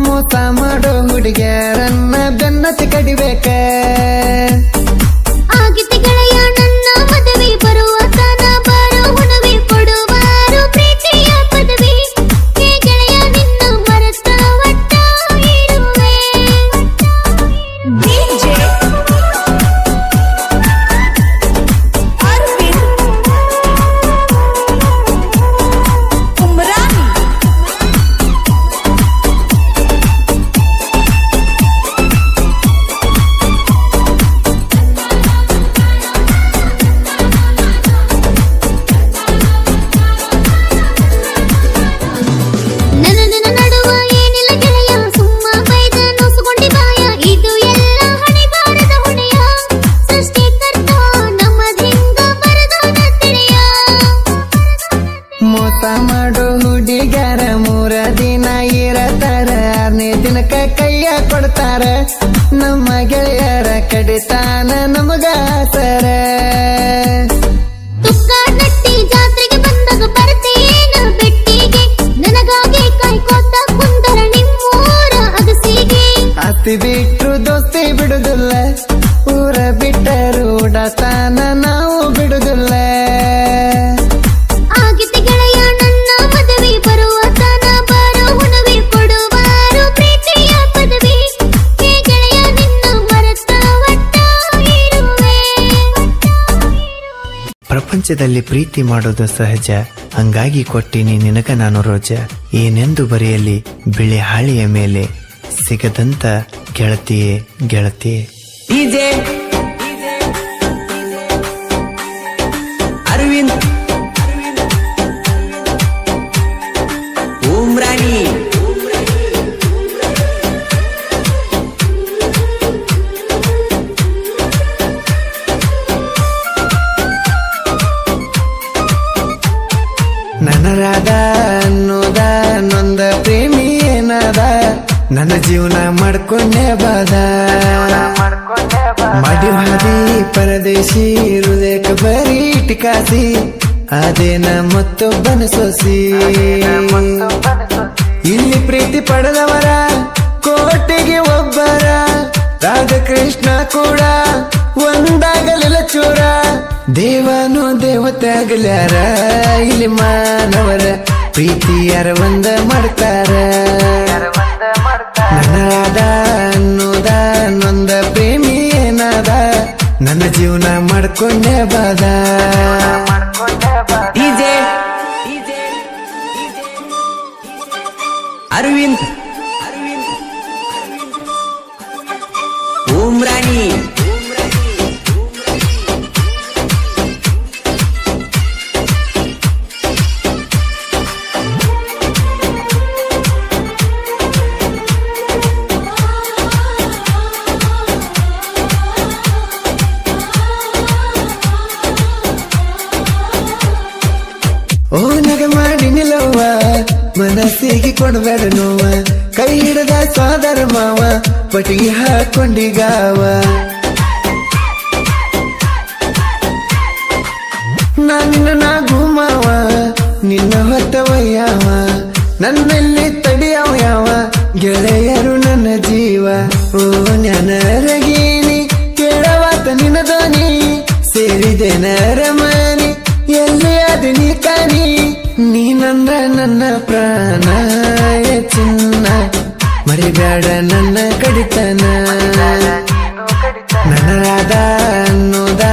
ಮೋಸ ಮಾಡೋ ಹುಡುಗ್ಯಾರನ್ನ ಬೆನ್ನತ್ತಿ ಕಡಿಬೇಕ ಆಗಿದ್ದ ಗೆಳೆಯ ನನ್ನ ಮದುವೆ ಬರುವ ತನ ಬರೋ ಹುಣವಿ ಕೊಡುವಾರು ಪ್ರೀತಿಯ ಪದವಿ ಹೇ ಗೆಳೆಯ ನಿನ್ನ ಮರೆತ ಒಟ್ಟ ಇರುವೆ ಮಾಡೋ ಹುಡುಗ್ಯಾರ 3 ದಿನ ಇರತಾರ 6ನೇ ದಿನಕ್ಕ ಕೈಯ ಕೊಡ್ತಾರ ನಮ್ಮ ಗೆಳೆಯರ ಕಡಿತಾನ ನಮಗ ಆಸರ ತುಕ್ಕ ನಟ್ಟಿ ಜಾತ್ರೆಗೆ ಬಂದಾಗ ಬರ್ತೇನ ಬೆಟ್ಟಿಗೆ ನನಗಾಗಿ ಕಾಯ್ಕೋತ ಕುಂದರ ನಿಮ್ಮೂರ ಅಗಸಿಗೆ ಆಸ್ತಿ ಬಿಟ್ರು ದೋಸ್ತಿ ಬಿಡುದಿಲ್ಲ ಊರ ಬಿಟ್ಟರು ಉಡತಾನ ನಾವು ಬಿಡುದಿಲ್ಲ ಆಗಿತ್ತು ಗೆಳೆಯ ನನ್ನ ಮದುವೆ ಬರುವ ತನ ಬರೋ ಹುಣವಿ ಕೊಡುವಾರು ಪ್ರೀತಿಯ ಪದವಿ ಹೇ ಗೆಳೆಯ ನಿನ್ನ ಮರೆತ ಒಟ್ಟ ಇರುವೆ ಪ್ರಪಂಚದಲ್ಲಿ ಪ್ರೀತಿ ಮಾಡೋದು ಸಹಜ ಹಂಗಾಗಿ ಕೊಟ್ಟಿನಿ ನಿನಗ ನಾನು ರೋಜ ಏನೆಂದು ಬರೆಯಲಿ ಬಿಳಿ ಹಾಳಿಯ ಮೇಲೆ ಸಿಗದಂತ ಗೆಳತಿಯೇ ಗೆಳತಿಯೇ ಡಿಜೆ ಅರವಿಂದ್ ಉಮ್ರಾಣಿ ನನರಾದ ಅನ್ನೋದ ನೊಂದ ಪ್ರೇಮಿ ಏನದ ನನ್ನ ಜೀವನ ಮಾಡ್ಕೊಂಡೆ ಬಾದ ಮಾಡಿ ಹಾದಿ ಪರದೇಶಿ ಹೃದಯಕ್ಕೆ ಬರೀ ಟಿಕಾಸಿ ಅದೇನ ಮತ್ತೊಬ್ಬನ ಸೊಸಿ ಇಲ್ಲಿ ಪ್ರೀತಿ ಪಡೆದವರ ಕೋಟೆಗೆ ಒಬ್ಬರ ರಾಧಕೃಷ್ಣ ಕೂಡ ಒಂದಾಗಲಿಲ್ಲ ಚೂರ ದೇವನು ದೇವತೆ ಆಗಲ್ಯಾರ ಇಲ್ಲಿ ಮಾನವರ ಪ್ರೀತಿ ಯಾರ ಒಂದ ಮಾಡ್ತಾರ ನನರಾದ ಅನ್ನೋದ ನೊಂದ ಪ್ರೇಮಿ ಏನದ ನನ್ನ ಜೀವನ ಮಾಡ್ಕೊಂಡೆ ಬಾದ ಡಿಜೆ ಅರವಿಂದ್ ಉಮ್ರಾಣಿ ಓ ನಗ ಮಾಡಿ ನಿಲ್ಲವ್ವ ಮನಸ್ಸಿಗೆ ಕೊಡಬೇಡ ನೋವ ಕೈ ಹಿಡದ ಸೋದರ ಮಾವ ಪಟಿಗೆ ಹಾಕೊಂಡಿಗಾವ ನನ್ನ ನಾಗು ಮಾವ ನಿನ್ನ ಹೊತ್ತವಯ್ಯಾವ ನನ್ನಲ್ಲಿ ತಡಿಯವ ಯಾವ ಗೆಳೆಯರು ನನ್ನ ಜೀವ ಓ ಜ್ಞಾನರಗೀನಿ ಕೇಳವಾತ ನಿನ್ನ ಧ್ವನಿ ಸೇರಿದೆ ನರಮನಿ ಎಲ್ಲಿ ಅದು ನೀ ಕಾನಿ ನೀನಂದ್ರ ನನ್ನ ಪ್ರಾಣ ಚಿನ್ನ ಮರಿಬೇಡ ನನ್ನ ಕಡಿತನ ನನರಾದ ಅನ್ನೋದ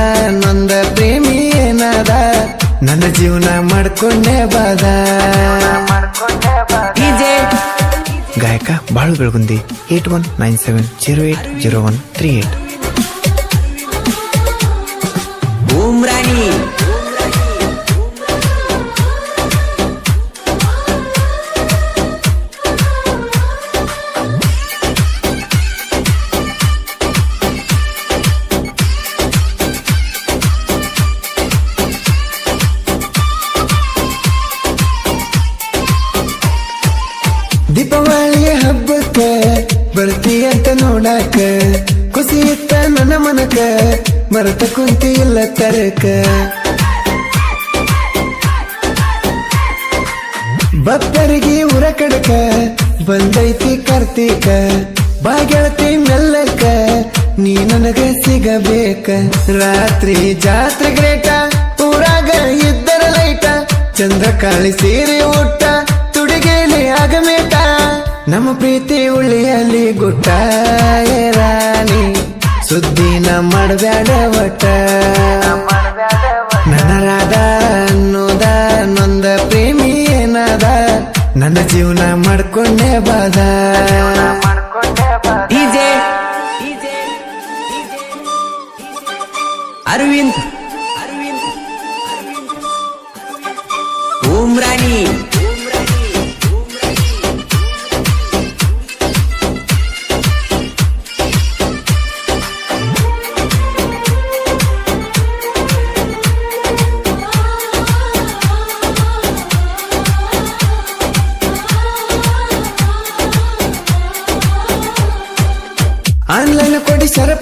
ನೊಂದ ಪ್ರೇಮಿ ಏನದ ನನ್ನ ಜೀವನ ಮಾಡ್ಕೊಂಡೆ ಬಾದ ಡಿಜೆ ಗಾಯಕ ಬಾಳು ಬೆಳಗುಂದಿ 8197080138 ಉಮ್ರಾಣಿ ದೀಪಾವಳಿ ಹಬ್ಬಕ್ಕ ಬರ್ತೀಯಂತ ನೋಡಾಕ ಖುಷಿ ಇತ್ತ ನನ್ನ ಮನಕ ಮರತ ಕುಂತಿ ಇಲ್ಲ ತರಕ ಭಕ್ತರಿಗೆ ಉರ ಕಡಕ ಬಂದೈತಿ ಕಾರ್ತೀಕ ಬಾ ಗೆಳತಿ ಮೆಲ್ಲಕ ನೀ ನನಗ ಸಿಗಬೇಕ ರಾತ್ರಿ ಜಾತ್ರೆ ಗ್ರೇಟ ಊರಾಗ ಇದ್ದರ ಲೈಟ ಚಂದ್ರ ಕಾಳಿ ಸೀರೆ ಊಟ ತುಡಿಗೇಲಿ ಆಗಮೇಟ ನಮ್ಮ ಪ್ರೀತಿ ಉಳಿಯಲಿ ಗುಟ್ಟ ಏ ರಾಣಿ ಸುದ್ದಿನ ಮಾಡಬ್ಯಾಡ ಒಟ್ಟ ನನರಾದ ಅನ್ನೋದ ನೊಂದ ಪ್ರೇಮಿ ಏನದ ನನ್ನ ಜೀವನ ಮಾಡ್ಕೊಂಡೆ ಬಾದ ಡಿಜೆ ಅರವಿಂದ್ ಉಮ್ರಾಣಿ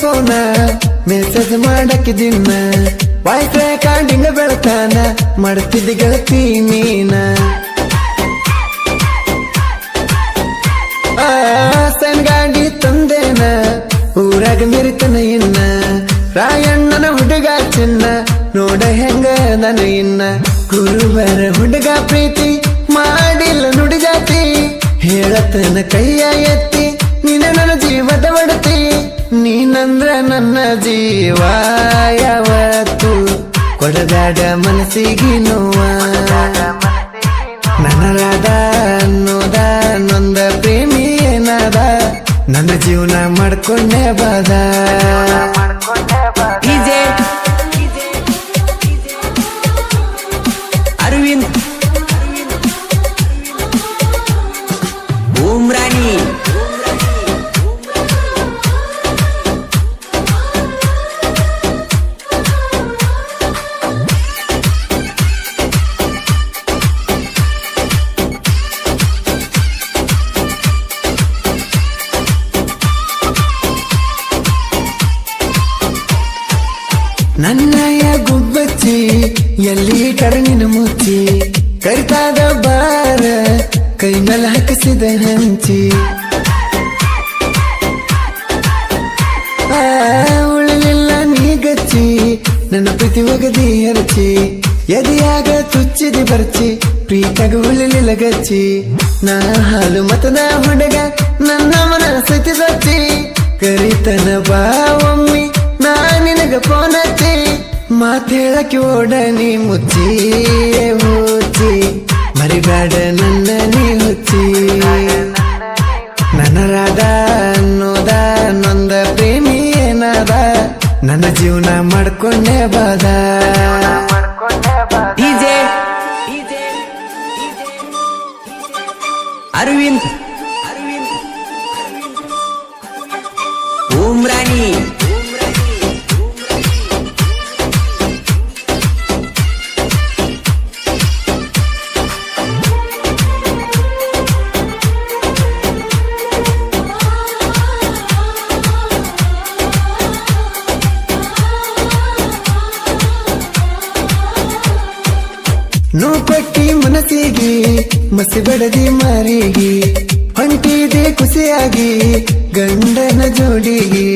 ಫೋನ ಮೆಸೇಜ್ ಮಾಡಕ್ಕೆ ದಿನ ವಾಯ್ಸ್ ರೆಕಾರ್ಡಿಂಗ್ ಬೆಳತಾನ ಮಾಡ್ತಿದ್ದಿ ಗೆಳತಿ ನೀನ ಸಣ್ಣ ಗಾಡಿ ತಂದೇನ ಊರಾಗ ಮೆರಿತನ ಇನ್ನ ರಾಯಣ್ಣನ ಹುಡುಗ ಚಿನ್ನ ನೋಡ ಹೆಂಗ ನಾನು ಇನ್ನ ಗುರುವರ ಹುಡುಗ ಪ್ರೀತಿ ಮಾಡಿಲ್ಲ ನುಡಿ ಜಾತಿ ಹೇಳತನ ಕೈಯ ಎತ್ತಿ ನೀನ ನನ್ನ ಜೀವದ ಒಡತಿ ನೀನಂದ್ರ ನನ್ನ ಜೀವ ಯಾವತ್ತು ಕೊಡದಾಡ ಮನಸ್ಸಿಗೆ ನೋವ ನನರಾದ ಅನ್ನೋದ ನೊಂದ ಪ್ರೇಮಿ ಏನಾದ ನನ್ನ ಜೀವನ ಮಾಡ್ಕೊಂಡೆ ಬಾದ ಡಿಜೆ ಅರವಿಂದ್ ಉಮ್ರಾನಿ ನನ್ನಯ ಗುಬ್ಬಚ್ಚಿ ಎಲ್ಲಿ ಕರಣಿನ ಮುಚ್ಚಿ ಕರಿತಾದ ಬಾರ ಕೈ ಮೇಲೆ ಹಾಕಿಸಿದ ಹಂಚಿ ಉಳಿಲಿಲ್ಲ ನೀಗಚ್ಚಿ ನನ್ನ ಪ್ರೀತಿ ಒಗದಿ ಎರಚಿ ಎದೆಯಾಗ ತುಚ್ಚಿದಿ ಬರ್ಚಿ ಪ್ರೀತಾಗ ಉಳಿಲಿಲ್ಲ ಗಚ್ಚಿ ನಾ ಹಾಲು ಮತದ ಹುಡುಗ ನನ್ನ ಮನ ಸತಿ ಸಚ್ಚಿ ಕರಿತನ ಬಾ ಒಮ್ಮಿ ನಾ ನಿನಗ ಫೋನ್ ಹಚ್ಚಿ ಮಾತೇಳಕ್ಕೆ ಓಡನಿ ಮುಚ್ಚಿ ಮುಚ್ಚಿ ಮರಿಬೇಡ ನನ್ನ ನೀ ಹುಚ್ಚಿ ನನರಾದ ಅನ್ನೋದ ನೊಂದ ಪ್ರೇಮಿ ಏನಾದ ನನ್ನ ಜೀವನ ಮಾಡ್ಕೊಂಡೆ ಬಾದ ಡಿಜೆ ಅರವಿಂದ್ ಉಮ್ರಾನಿ ನೋಪಟ್ಟಿ ಮನಸ್ಸಿಗೆ ಮಸಿ ಬಡದಿ ಮಾರಿಗೆ ಹೊಂಟಿದೆ ಖುಷಿಯಾಗಿ ಗಂಡನ ಜೋಡಿಗೆ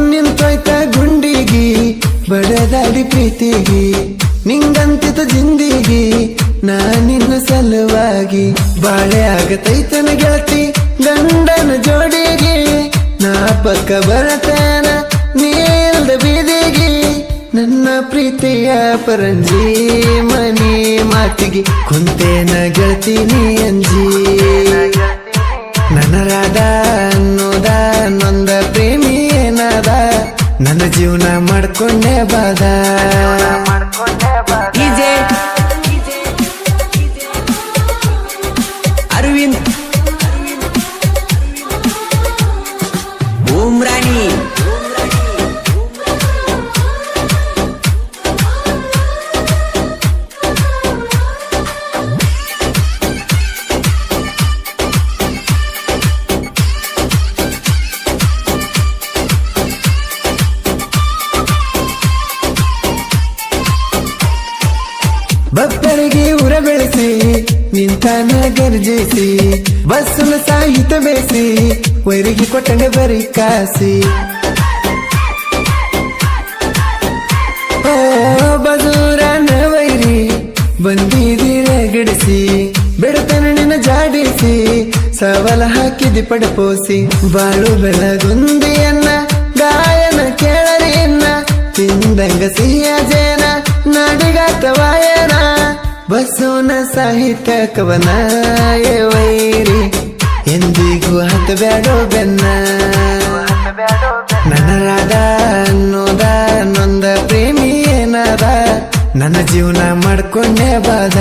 ನಿಂತೋಯ್ತ ಗುಂಡಿಗೆ ಬಡದಾಡಿ ಪ್ರೀತಿಗೆ ನಿಂಗಂತಿತ ಜಿಂದಿಗೆ ನಾ ನಿನ್ನ ಸಲುವಾಗಿ ಬಾಳೆ ಆಗತೈತನ ಗೆಳತಿ ಗಂಡನ ಜೋಡಿಗೆ ನಾ ಪಕ್ಕ ಬರತನ ನೀಲ್ದ ಬೀದಿಗೆ ನನ್ನ ಪ್ರೀತಿಯ ಪರಂಜಿ ಮನಿ ಮಾತಿಗೆ ಕುಂತೇನ ಗೆಳತಿ ನೀ ಅಂಜಿ ನನರಾದ ಅನ್ನೋದ ನೊಂದ ಪ್ರೇಮಿ ಏನಾದ ನನ್ನ ಜೀವನ ಮಾಡ್ಕೊಂಡೆ ಬಾದ ಡಿಜೆ ಅರವಿಂದ್ ಉಮ್ರಾನಿ ಭಕ್ತರಿಗೆ ಉರ ಬೆಳೆಸಿ ನಿಂತಾನ ಗರ್ಜಿಸಿ ಬಸ್ಸುನ ಸಾಹಿತ ಬೇಸಿ ವೈರಿಗೆ ಕೊಟ್ಟಂಗ ಬರಿ ಕಾಸಿ ಬಜೂರನ ವೈರಿ ಬಂದಿದಿರ ಗಿಡಿಸಿ ಬೆಡತನ ನಿನ್ನ ಜಾಡಿಸಿ ಸವಾಲ ಹಾಕಿದಿ ಪಡಪೋಸಿ ಬಾಳು ಬೆಳಗುಂದಿಯನ್ನ ಗಾಯನ ಕೇಳರಿಯನ್ನ ತಿಂದಂಗ ಸಿಹಿಯ ಜೇನ ನಡಿಗಾತವಾಯನ ಬಸವನ ಸಾಹಿತ್ಯ ಕವನ ವೈರಿ ಎಂದಿಗೂ ಹತ್ತಬೇಡೋ ಬೆನ್ನ ನನರಾದ ಅನ್ನೋದ ನೊಂದ ಪ್ರೇಮಿ ಏನಾದ ನನ್ನ ಜೀವನ ಮಾಡ್ಕೊಂಡೆ ಬಾದ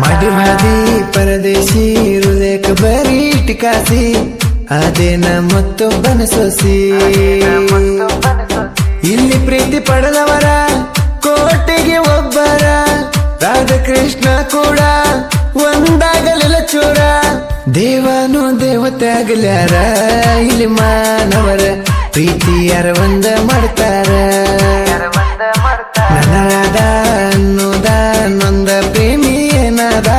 ಮಾಡಿ ಬಾದಿ ಪರದೇಶಿ ಹೃದಯಕ ಬರೀ ಟಿಕಾಸಿ ಅದೇನ ಮತ್ತೊಬ್ಬನ ಸೊಸಿ ಇಲ್ಲಿ ಪ್ರೀತಿ ಪಡೆದವರ ಕೋಟೆಗೆ ಒಬ್ಬರ ರಾಧಕೃಷ್ಣ ಕೂಡ ಒಂದಾಗಲಿಲ್ಲ ಚೂರ ತ್ಯಾಗಲ್ಯಾರ ಇಲ್ಲಿ ಮಾನವರ ಪ್ರೀತಿ ಯಾರ ಒಂದ ಮಾಡ್ತಾರ ನನ್ನದ ಅನ್ನೋದ ನೊಂದ ಪ್ರೇಮಿ ಏನಾದ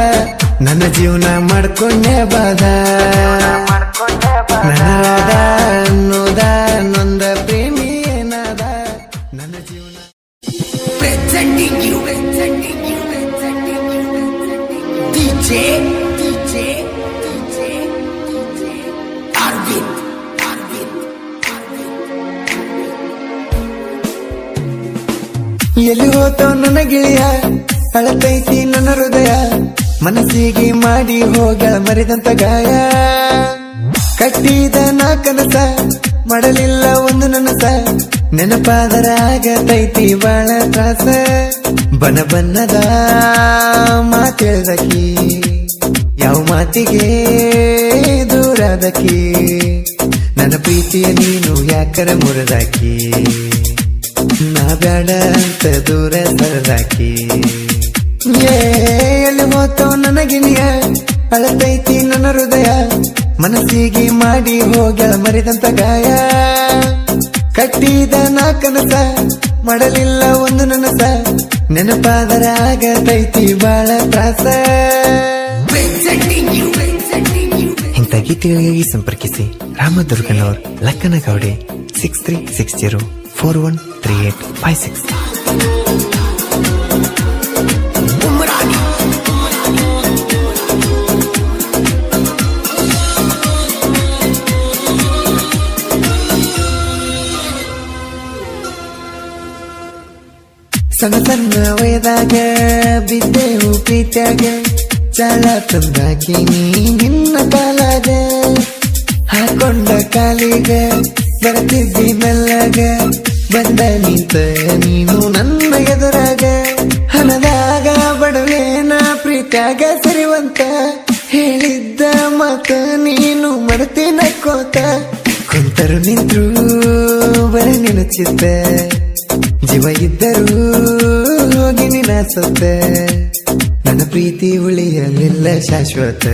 ನನ್ನ ಜೀವನ ಮಾಡ್ಕೊಂಡೆ ಬಾದ ನನ್ನದ ಅನ್ನೋದ ನೊಂದ ಪ್ರೇಮಿ ಏನಾದ ನನ್ನ ಜೀವನ presenting you DJ Arvind ಎಲ್ಲಿ ಹೋತೋ ನನ್ನ ಗೆಳೆಯ ಅಳತೈತಿ ನನ್ನ ಹೃದಯ ಮನಸ್ಸಿಗೆ ಮಾಡಿ ಹೋಗ ಮರಿದಂತ ಗಾಯ ಕಟ್ಟಿದ ನಾ ಕನಸ ಮಾಡಲಿಲ್ಲ ಒಂದು ನನಸ ನೆನಪಾದರ ಆಗತೈತಿ ಬಾಳ ತ್ರಾಸ ಬನ ಬನ್ನದ ಮಾತೇಳ್ದಕಿ ಯಾವ ಮಾತಿಗೆ ದೂರದಕಿ ನನ್ನ ಪ್ರೀತಿಯ ನೀನು ಯಾಕರ ಮುರಿದಾಕಿ ನಾ ಬ್ಯಾಡ ಅಂತ ದೂರ ಸರದಾಕಿ ಎಲ್ಲಿ ಹೋತೋ ನನ್ನ ಗಿಣಿಯ ಅಳತೈತಿ ನನ್ನ ಹೃದಯ ಮನಸ್ಸಿಗೆ ಮಾಡಿ ಹೋಗ್ಯಾಳ ಮರಿದಂತ ಗಾಯ ಕಟ್ಟಿದ ನಾ ಕನಸ ಮಾಡಲಿಲ್ಲ ಒಂದು ನನಸ ನೆನಪಾದರ ಆಗತೈತಿ ಬಾಳ ತ್ರಾಸ ಇಂಥ ಗೀತೆಗಳಿಗಾಗಿ ಸಂಪರ್ಕಿಸಿ ರಾಮದುರ್ಗನವರ್ ಲಕ್ಕನಗೌಡೆ 6360413856 ಸಣ್ಣ ಸಣ್ಣ ವಯದಾಗ ಬಿದ್ದೆವು ಪ್ರೀತ್ಯಾಗ ಚಾಳ ತಂದಾಕಿ ನೀ ನಿನ್ನ ಕಾಲಾಗ ಹಾಕೊಂಡ ಕಾಲಿಗ ಬರ್ತಿದ್ದಿ ಮೆಲ್ಲಗ ಬಂದ ನಿಂತ ನೀನು ನನ್ನ ಎದುರಾಗ ಹಣದಾಗ ಬಡವೇನ ಪ್ರೀತ್ಯಾಗ ಸರಿವಂತ ಹೇಳಿದ್ದ ಮಾತ ನೀನು ಮರೆತಿ ನಕ್ಕೋತ ಕುಂತರು ನಿಂತ್ರು ಬರ ನೆನಚಿದ್ದ ಜೀವ ಇದ್ದರೂ ಹೋಗಿ ನಿನ್ನ ಸತ್ತ ನನ್ನ ಪ್ರೀತಿ ಉಳಿಯಲಿಲ್ಲ ಶಾಶ್ವತ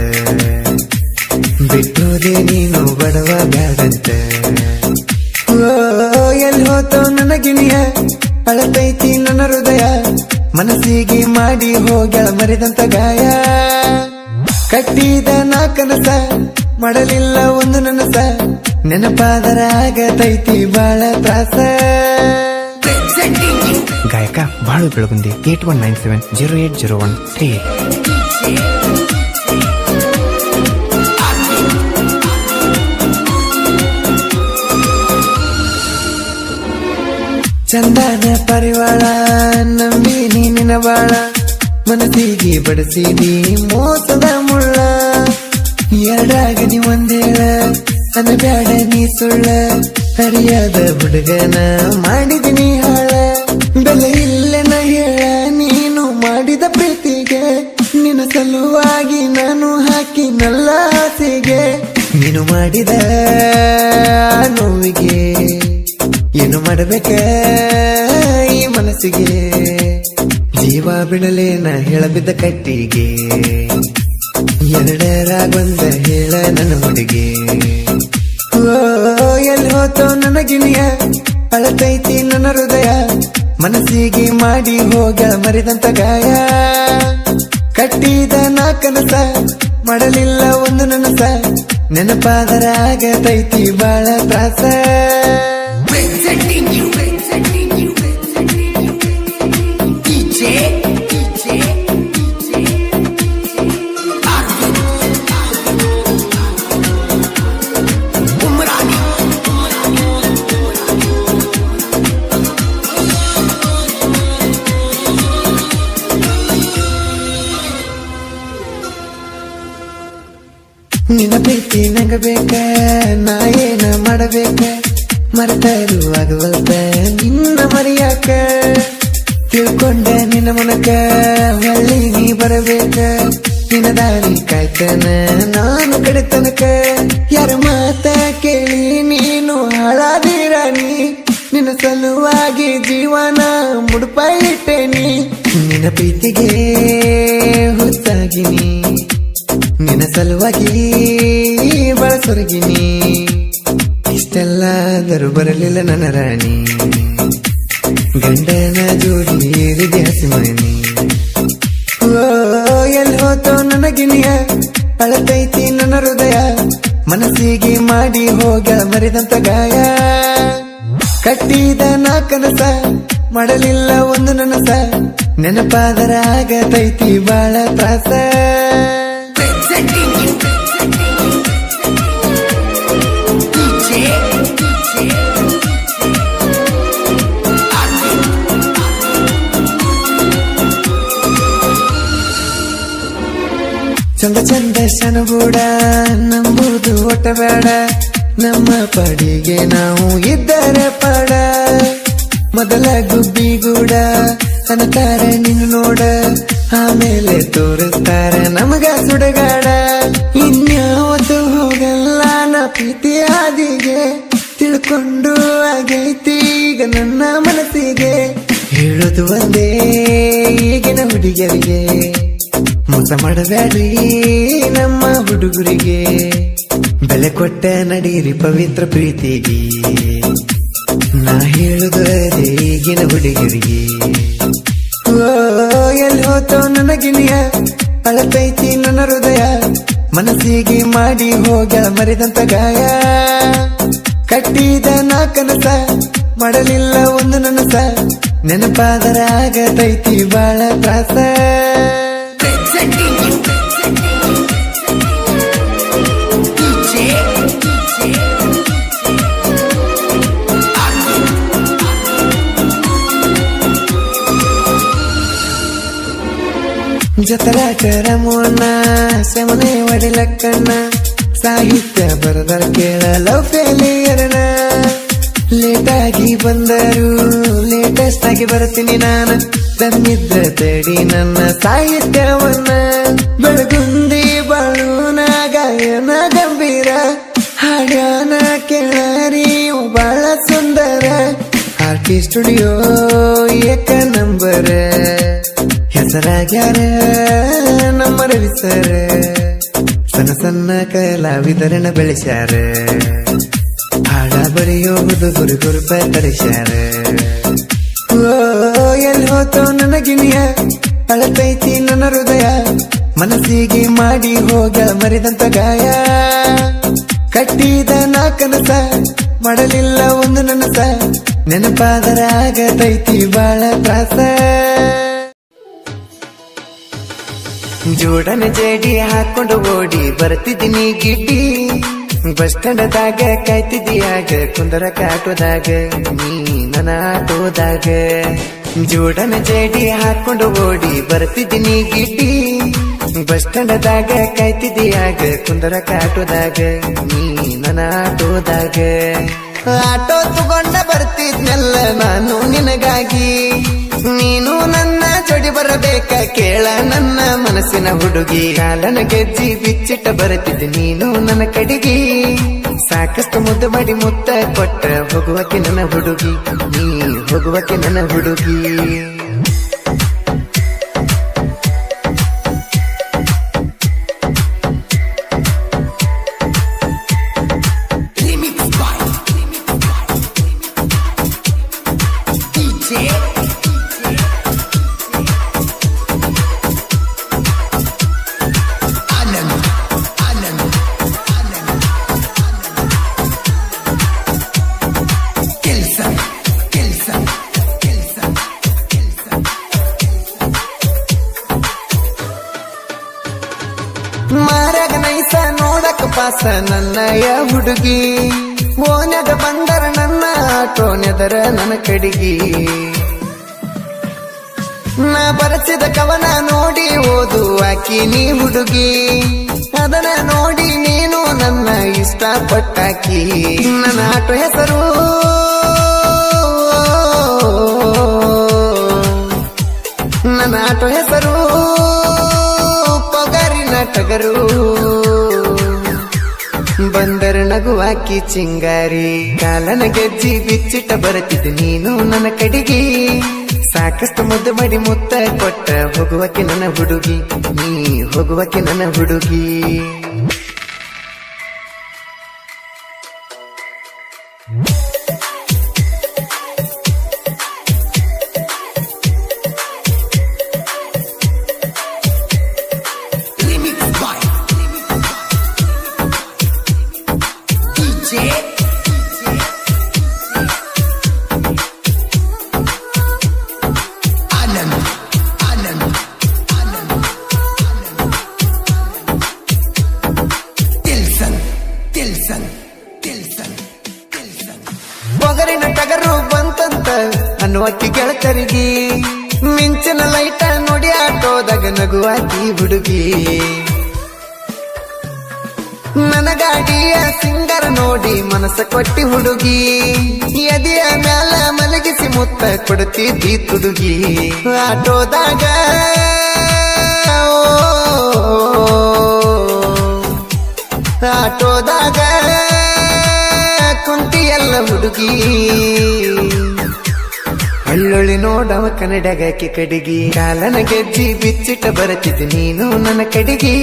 ಬಿಟ್ಟೋದೆ ನೀನು ಬಡವ ಬ್ಯಾಡಂತ ಎಲ್ಲಿ ಹೋತೋ ನನ್ನ ಗಿಣಿಯ ಅಳತೈತಿ ನನ್ನ ಹೃದಯ ಮನಸ್ಸಿಗೆ ಮಾಡಿ ಹೋಗ್ಯಾಳ ಮರಿದಂತ ಗಾಯ ಕಟ್ಟಿದ ನಾ ಕನಸ ಮಾಡಲಿಲ್ಲ ಒಂದು ನನಸ ನೆನಪಾದರ ಆಗತೈತಿ ಬಾಳ ತ್ರಾಸ ಗಾಯಕ ಬಾಳು ಬೆಳಗುಂದಿ 819738 ಚಂದನ ಪರಿವಾಳ ನಂಬಿ ನೀನಿನ ಬಾಳ ಮನಸ್ಸಿಗೆ ಬಡಿಸಿದಿ ಮೋಸದ ಮುಳ್ಳ ಎರಡಾಗನಿ ಒಂದೇಳ ನನ್ನ ಬ್ಯಾಡ ನೀ ಸುಳ್ಳ ಹರಿಯಾದ ಹುಡುಗನ ಮಾಡಿದಿನಿ ಹಾಳ ಬೆಲೆ ಇಲ್ಲೆನ ಹೇಳ ನೀನು ಮಾಡಿದ ಪ್ರೀತಿಗೆ ನಿನ್ನ ಸಲುವಾಗಿ ನಾನು ಹಾಕಿನಲ್ಲ ಆಸೆಗೆ ನೀನು ಮಾಡಿದ ನೋವಿಗೆ ಏನು ಮಾಡಬೇಕ ಈ ಮನಸ್ಸಿಗೆ ಜೀವ ಬಿಡಲೇನ ಹೇಳಬಿದ್ದ ಕಟ್ಟಿಗೆ ಎರಡರಾಗೊಂದ ಹೇಳ ನನ್ನ ಹುಡುಗಿ ಎಲ್ಲಿ ಹೋತೋ ನನ್ನ ಗಿಣಿಯ ಅಳತೈತಿ ನನ್ನ ಹೃದಯ ಮನಸ್ಸಿಗೆ ಮಾಡಿ ಹೋಗ್ಯಾಳ ಮರಿದಂತ ಗಾಯ ಕಟ್ಟಿದ ನಾ ಕನಸ ಮಾಡಲಿಲ್ಲ ಒಂದು ನನಸ ನೆನಪಾದರ ಆಗತೈತಿ ಬಾಳ ತ್ರಾಸ ನಿನ್ನ ಪ್ರೀತಿ ನಂಗಬೇಕ ನಾ ಏನ ಮಾಡಬೇಕ ಮರೆತರು ಆಗವಲ್ದ ನಿನ್ನ ಮರೆಯಾಕ ತಿಳ್ಕೊಂಡ ನಿನ್ನ ಮನಕ ಹೊಳ್ಳಿ ನೀ ಬರಬೇಕ ನಿನ್ನ ದಾರಿ ಕಾಯ್ತನ ನಾನು ಕಡೆತನಕ ಯಾರ ಮಾತ ಕೇಳಿ ನೀನು ಹಾಳಾದಿರಾಣಿ ನಿನ್ನ ಸಲುವಾಗಿ ಜೀವನ ಮುಡುಪ ಇಟ್ಟೇನಿ ನಿನ್ನ ಪ್ರೀತಿಗೆ ಹುಚ್ಚಾಗಿನಿ ನಿನ್ನ ಸಲುವಾಗಿ ಬಳಸೋ ಸ್ವರ್ಗಿನಿ ಇಷ್ಟೆಲ್ಲಾದರೂ ಬರಲಿಲ್ಲ ನನ್ನ ರಾಣಿ ಗಂಡನ ಜೋಡಿ ಏರಿದೆ ಹಸಿಮನಿ ಎಲ್ಲಿ ಹೋತೋ ನನ್ನ ಗಿಣಿಯ ಅಳತೈತಿ ನನ್ನ ಹೃದಯ ಮನಸ್ಸಿಗೆ ಮಾಡಿ ಹೋಗ ಮರಿದಂತ ಗಾಯ ಕಟ್ಟಿದ ನಾ ಕನಸ ಮಾಡಲಿಲ್ಲ ಒಂದು ನನಸ ನೆನಪಾದರ ಆಗತೈತಿ ಬಾಳ ತ್ರಾಸ Presenting you. DJ. ಚಂದ ಚಂದ ಶನಗೂಡ ನಂಬುದು ಒಟ್ಟ ಬೇಡ ನಮ್ಮ ಪಡಿಗೆ ನಾವು ಇದ್ದರೆ ಪಡ ಮೊದಲ ಗುಬ್ಬಿಗೂಡ ಅನ್ನತಾರ ನೀನು ನೋಡ ಆಮೇಲೆ ತೋರಿಸ್ತಾರ ನಮಗ ಸುಡಗಾಡ ಇನ್ಯಾವತ್ತು ಹೋಗಲ್ಲ ನಾ ಪ್ರೀತಿ ಹಾದಿಗೆ ತಿಳ್ಕೊಂಡು ಆಗೈತಿ ಈಗ ನನ್ನ ಮನಸ್ಸಿಗೆ ಹೇಳೋದು ಒಂದೇ ಈಗಿನ ಹುಡುಗಿಯರಿಗೆ ಮೋಸ ಮಾಡಬೇಡ್ರಿ ನಮ್ಮ ಹುಡುಗರಿಗೆ ಬೆಲೆ ಕೊಟ್ಟ ನಡೀರಿ ಪವಿತ್ರ ಪ್ರೀತಿಗೆ ನಾ ಹೇಳುದು ಅದೇ ಈಗಿನ ಹುಡುಗರಿಗೆ ಎಲ್ಲಿ ಹೋತೋ ನನ್ನ ಗಿಣಿಯ ಅಳತೈತಿ ನನ್ನ ಹೃದಯ ಮನಸ್ಸಿಗೆ ಮಾಡಿ ಹೋಗ ಮರಿದಂತ ಗಾಯ ಕಟ್ಟಿದ ನಾ ಕನಸ ಮಾಡಲಿಲ್ಲ ಒಂದು ನನಸ ನೆನಪಾದರ ಆಗತೈತಿ ಬಾಳ ತ್ರಾಸ Presenting you. DJ. ಜತರಾಕರ ಮೋನ ಶಮನೆ ಒಡಿಲಕ್ಕಣ್ಣ ಸಾಹಿತ್ಯ ಬರದರ ಕೇಳ ಲವ್ ಫೇಲಿಯರ್ನ ಲೇಟಾಗಿ ಬಂದರು ಲೇಟೆಸ್ಟ್ ಆಗಿ ಬರ್ತೀನಿ ನಾನು ತಮ್ಮಿದ್ರ ತಡಿ ನನ್ನ ಸಾಹಿತ್ಯವನ್ನ ಬೆಳಗುಂದಿ ಬಾಳುನ ಗಾಯನ ಗಂಭೀರ ಹಾಡ್ಯಾನ ಕೇಳರಿ ಬಾಳ ಸುಂದರ ಆರ್ಟಿ ಸ್ಟುಡಿಯೋ ಏಕ ನಂಬರ್ ಹೆಸರಾಗ್ಯಾರ ನಮ್ಮ ರವಿ ಸರ್ ಸಣ್ಣ ಸಣ್ಣ ಕಲಾವಿದರನ್ನ ಬೆಳೆಸ್ಯಾರ ಹಾಡ ಬರೆಯೋದು ಗುರು ತರಿಸ್ಯಾರ ಎಲ್ಲಿ ಹೋತೋ ನನ್ನ ಗಿಣಿಯ ಅಳತೈತಿ ನನ್ನ ಹೃದಯ ಮನಸ್ಸಿಗೆ ಮಾಡಿ ಹೋಗ ಮರಿದಂತ ಗಾಯ ಕಟ್ಟಿದ ನಾ ಕನಸ ಮಾಡಲಿಲ್ಲ ಒಂದು ನನಸ ನೆನಪಾದರ ಆಗತೈತಿ ಬಾಳ ತ್ರಾಸ ಜೋಡನ ಜೇಡಿ ಹಾಕೊಂಡು ಓಡಿ ಬರ್ತಿದ್ದೀನಿ ಗಿಡ್ಡಿ ಬಸ್ ಸ್ಟ್ಯಾಂಡದಾಗ ಕಾಯ್ತಿದ್ದೀಯಾಗ ಕುಂದರ ಕಾಟೋದಾಗ ನೀ ನನ್ನ ಆಟೋದಾಗ ಜೋಡನ ಜೇಡಿ ಹಾಕೊಂಡು ಓಡಿ ಬರ್ತಿದ್ದೀನಿ ಗಿಡ್ಡಿ ಬಸ್ ಸ್ಟ್ಯಾಂಡದಾಗ ಕಾಯ್ತಿದ್ದೀಯಾಗ ಕುಂದರ ಕಾಟೋದಾಗ ನೀ ನನ್ನ ಆಟೋದಾಗ ಆಟೋ ತಗೊಂಡ ಬರ್ತಿದ್ನೆಲ್ಲ ನಾನು ನಿನಗಾಗಿ ನೀನು ನನ್ನ ಜೋಡಿ ಬರಬೇಕ ಕೇಳ ನನ್ನ ಮನಸ್ಸಿನ ಹುಡುಗಿ ಕಾಲನ ಗೆಜ್ಜಿ ಬಿಚ್ಚಿಟ್ಟ ಬರುತ್ತಿದ್ದೆ ನೀನು ನನ್ನ ಕಡಿಗಿ ಸಾಕಷ್ಟು ಮುದ್ದು ಮಾಡಿ ಮುತ್ತ ಕೊಟ್ಟ ಹೋಗುವಕ್ಕೆ ನನ್ನ ಹುಡುಗಿ ನೀ ಹೋಗುವಕ್ಕೆ ನನ್ನ ಹುಡುಗಿ Remix by DJ. ಮಾರಾಗ ನೈಸ ನೋಡಕ ಪಾಸ ನನ್ನಯ ಹುಡುಗಿ ಓನ್ಯಾಗ ಬಂದರ ನನ್ನ ಆಟೋನೆದರ ನನ್ನ ಕಡಿಗಿ ನಾ ಬರೆಸಿದ ಕವನ ನೋಡಿ ಓದು ಆಕಿ ನೀ ಹುಡುಗಿ ಅದನ್ನ ನೋಡಿ ನೀನು ನನ್ನ ಇಷ್ಟಪಟ್ಟಾಕಿ ನನ್ನ ಆಟೋ ಹೆಸರು ನನ್ನ ಆಟೋ ಹೆಸರು ಟಗರು ಬಂದರ ನಗುವಾಕಿ ಚಿಂಗಾರಿ ಕಾಲನ ಗೆಜ್ಜಿ ಬಿಚ್ಚಿಟ್ಟ ಬರುತ್ತಿದ್ದೆ ನೀನು ನನ್ನ ಕಡಿಗಿ ಸಾಕಷ್ಟು ಮುದ್ದು ಮಾಡಿ ಮುತ್ತ ಕೊಟ್ಟ ಹೋಗುವಕ್ಕೆ ನನ್ನ ಹುಡುಗಿ ನೀ ಹೋಗುವಕ್ಕೆ ನನ್ನ ಹುಡುಗಿ ಅಕ್ಕಿ ಗೆಳತರಿಗೆ ಮಿಂಚಿನ ಲೈಟ ನೋಡಿ ಆಟೋದಾಗ ನಗುವಾಕಿ ಹುಡುಗಿ ನನ್ನ ಗಾಡಿಯ ಸಿಂಗರ್ ನೋಡಿ ಮನಸ್ಸ ಕೊಟ್ಟಿ ಹುಡುಗಿ ಎದೆಯ ಮ್ಯಾಲ ಮಲಗಿಸಿ ಮುತ್ತ ಕೊಡುತ್ತಿದ್ದಿ ತುಡುಗಿ ಆಟೋದಾಗ ಆಟೋದಾಗ ಕುಂತಿ ಎಲ್ಲ ಹುಡುಗಿ ಹಳ್ಳೊಳ್ಳಿ ನೋಡವ ಕನ್ನಡಗಕ್ಕೆ ಕಡಿಗಿ ಕಾಲನ ಗೆಜ್ಜಿ ಬಿಚ್ಚಿಟ್ಟ ಬರತಿದ್ದು ನೀನು ನನ್ನ ಕಡಿಗಿ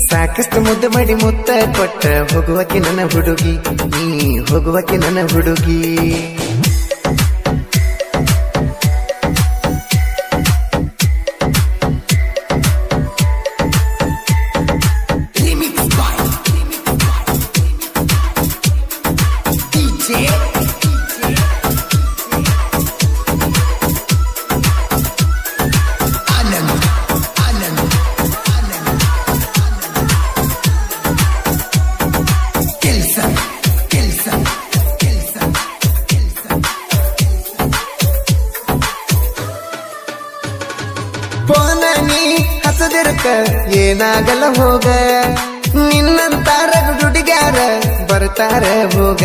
ಸಾಕಷ್ಟು ಮುದ್ದು ಮಾಡಿ ಮುತ್ತ ಕೊಟ್ಟ ಹೋಗುವಕ್ಕೆ ನನ್ನ ಹುಡುಗಿ ನೀ ಹೋಗುವಕ್ಕೆ ನನ್ನ ಹುಡುಗಿ ಏನಾಗಲ್ಲ ಹೋಗ ನಿನ್ನಂತಾರ ಹುಡುಗ್ಯಾರ ಬರ್ತಾರ ಹೋಗ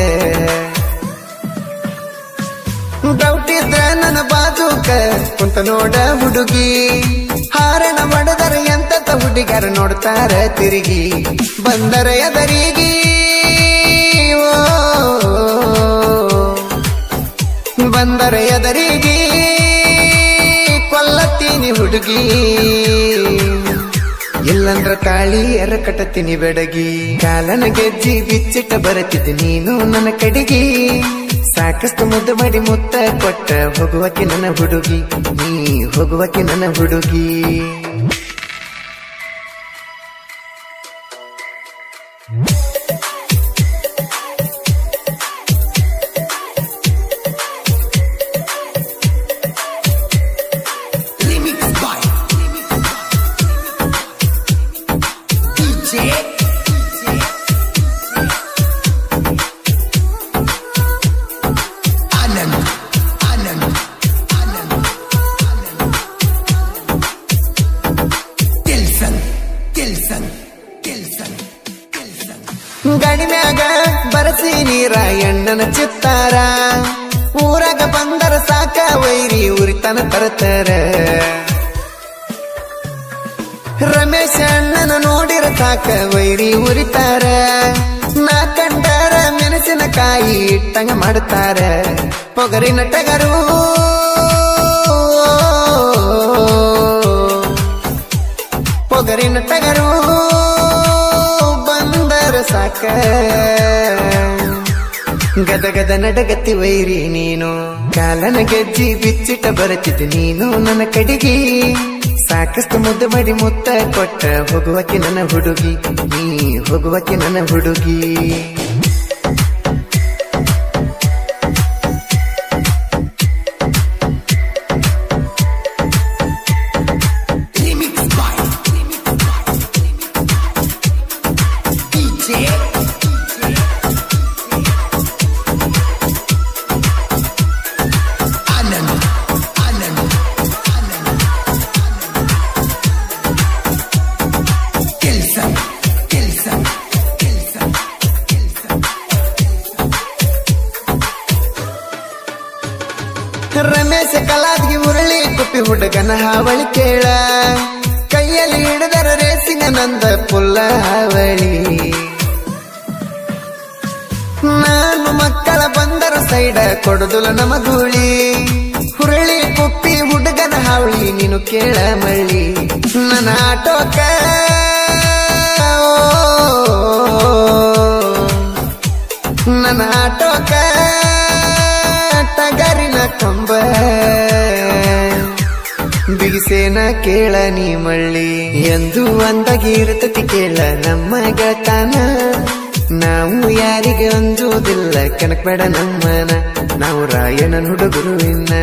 ಡೌಟ್ ಇದ್ರ ನನ್ನ ಬಾಜೂಕ ಕುಂತ ನೋಡ ಹುಡುಗಿ ಹಾರಣ ಮಾಡದರ ಎಂತ ಹುಡುಗ್ಯಾರ ನೋಡ್ತಾರ ತಿರುಗಿ ಬಂದರ ಎದರಿಗೆ ಬಂದರ ಎದರಿಗೆ ಕೊಲ್ಲತ್ತೀನಿ ಹುಡುಗಿ ಇಲ್ಲಂದ್ರ ತಾಳಿ ಎರ ಕಟ್ಟತೀನಿ ಬೆಡಗಿ ಕಾಲನ ಗೆಜ್ಜಿ ಬಿಚ್ಚಿಟ್ಟ ಬರತಿದ್ದು ನೀನು ನನ್ನ ಕಡಿಗಿ ಸಾಕಷ್ಟು ಮುದ್ದು ಮಾಡಿ ಮುತ್ತ ಕೊಟ್ಟ ಹೋಗುವಕ್ಕೆ ನನ್ನ ಹುಡುಗಿ ನೀ ಹೋಗುವಕ್ಕೆ ನನ್ನ ಹುಡುಗಿ ಗಾಡಿ ಮ್ಯಾಗ ಬರಸಿ ನೀರ ಎಣ್ಣನ ಚಿತ್ತಾರ ಊರಾಗ ಬಂದರ ಸಾಕ ವೈರಿ ಉರಿತನ ತರ್ತಾರ ರಮೇಶ ಅಣ್ಣನ ನೋಡಿರ ಸಾಕ ವೈರಿ ಉರಿತಾರ ನಾ ಕಂಡರ ಮೆಣಸಿನಕಾಯಿ ಇಟ್ಟಂಗ ಮಾಡ್ತಾರ ಪೊಗರಿನ ಟಗರು ಪೊಗರಿನ ಟಗರು ಸಾಕ ಗದ ಗದ ನಡಗತಿ ವೈರಿ ನೀನು ಕಾಲನ ಗೆಜ್ಜಿ ಬಿಚ್ಚಿಟ್ಟ ಬರತಿದ್ದು ನೀನು ನನ್ನ ಕಡಿಗಿ ಸಾಕಷ್ಟು ಮುದ್ದು ಮಾಡಿ ಮುತ್ತ ಕೊಟ್ಟ ಹೋಗುವಕ್ಕೆ ನನ್ನ ಹುಡುಗಿ ನೀ ಹೋಗುವಕ್ಕೆ ನನ್ನ ಹುಡುಗಿ ರಮೇಶ ಕಲಾದ್ಗಿ ಉರುಳಿ ಕುಪ್ಪಿ ಹುಡುಗನ ಹಾವಳಿ ಕೇಳ ಕೈಯಲ್ಲಿ ಹಿಡಿದರ ರೇಸಿಂಗ ನಂದ ಪುಲ್ಲ ಹಾವಳಿ ನಾನು ಮಕ್ಕಳ ಬಂದರ ಸೈಡ ಕೊಡುದುಲ ನಮಗೂಳಿ ಹುರುಳಿ ಕುಪ್ಪಿ ಹುಡುಗನ ಹಾವಳಿ ನೀನು ಕೇಳ ಮಳ್ಳಿ ನನ್ನ ಆಟೋಕ ನನ್ನ ಆಟೋಕ ಟಗರಿನ ಕಂಬ ಬಿಗಿಸೇನ ಕೇಳ ನೀ ಮಳ್ಳಿ ಎಂದು ಅಂದಾಗಿ ಇರ್ತತಿ ಕೇಳ ನಮ್ಮ ಗೆಳತನ ನಾವು ಯಾರಿಗೆ ಅಂಜುವುದಿಲ್ಲ ಕನಕ್ಬೇಡ ನಮ್ಮನ ನಾವು ರಾಯಣ್ಣನ ಹುಡುಗರು ಇನ್ನ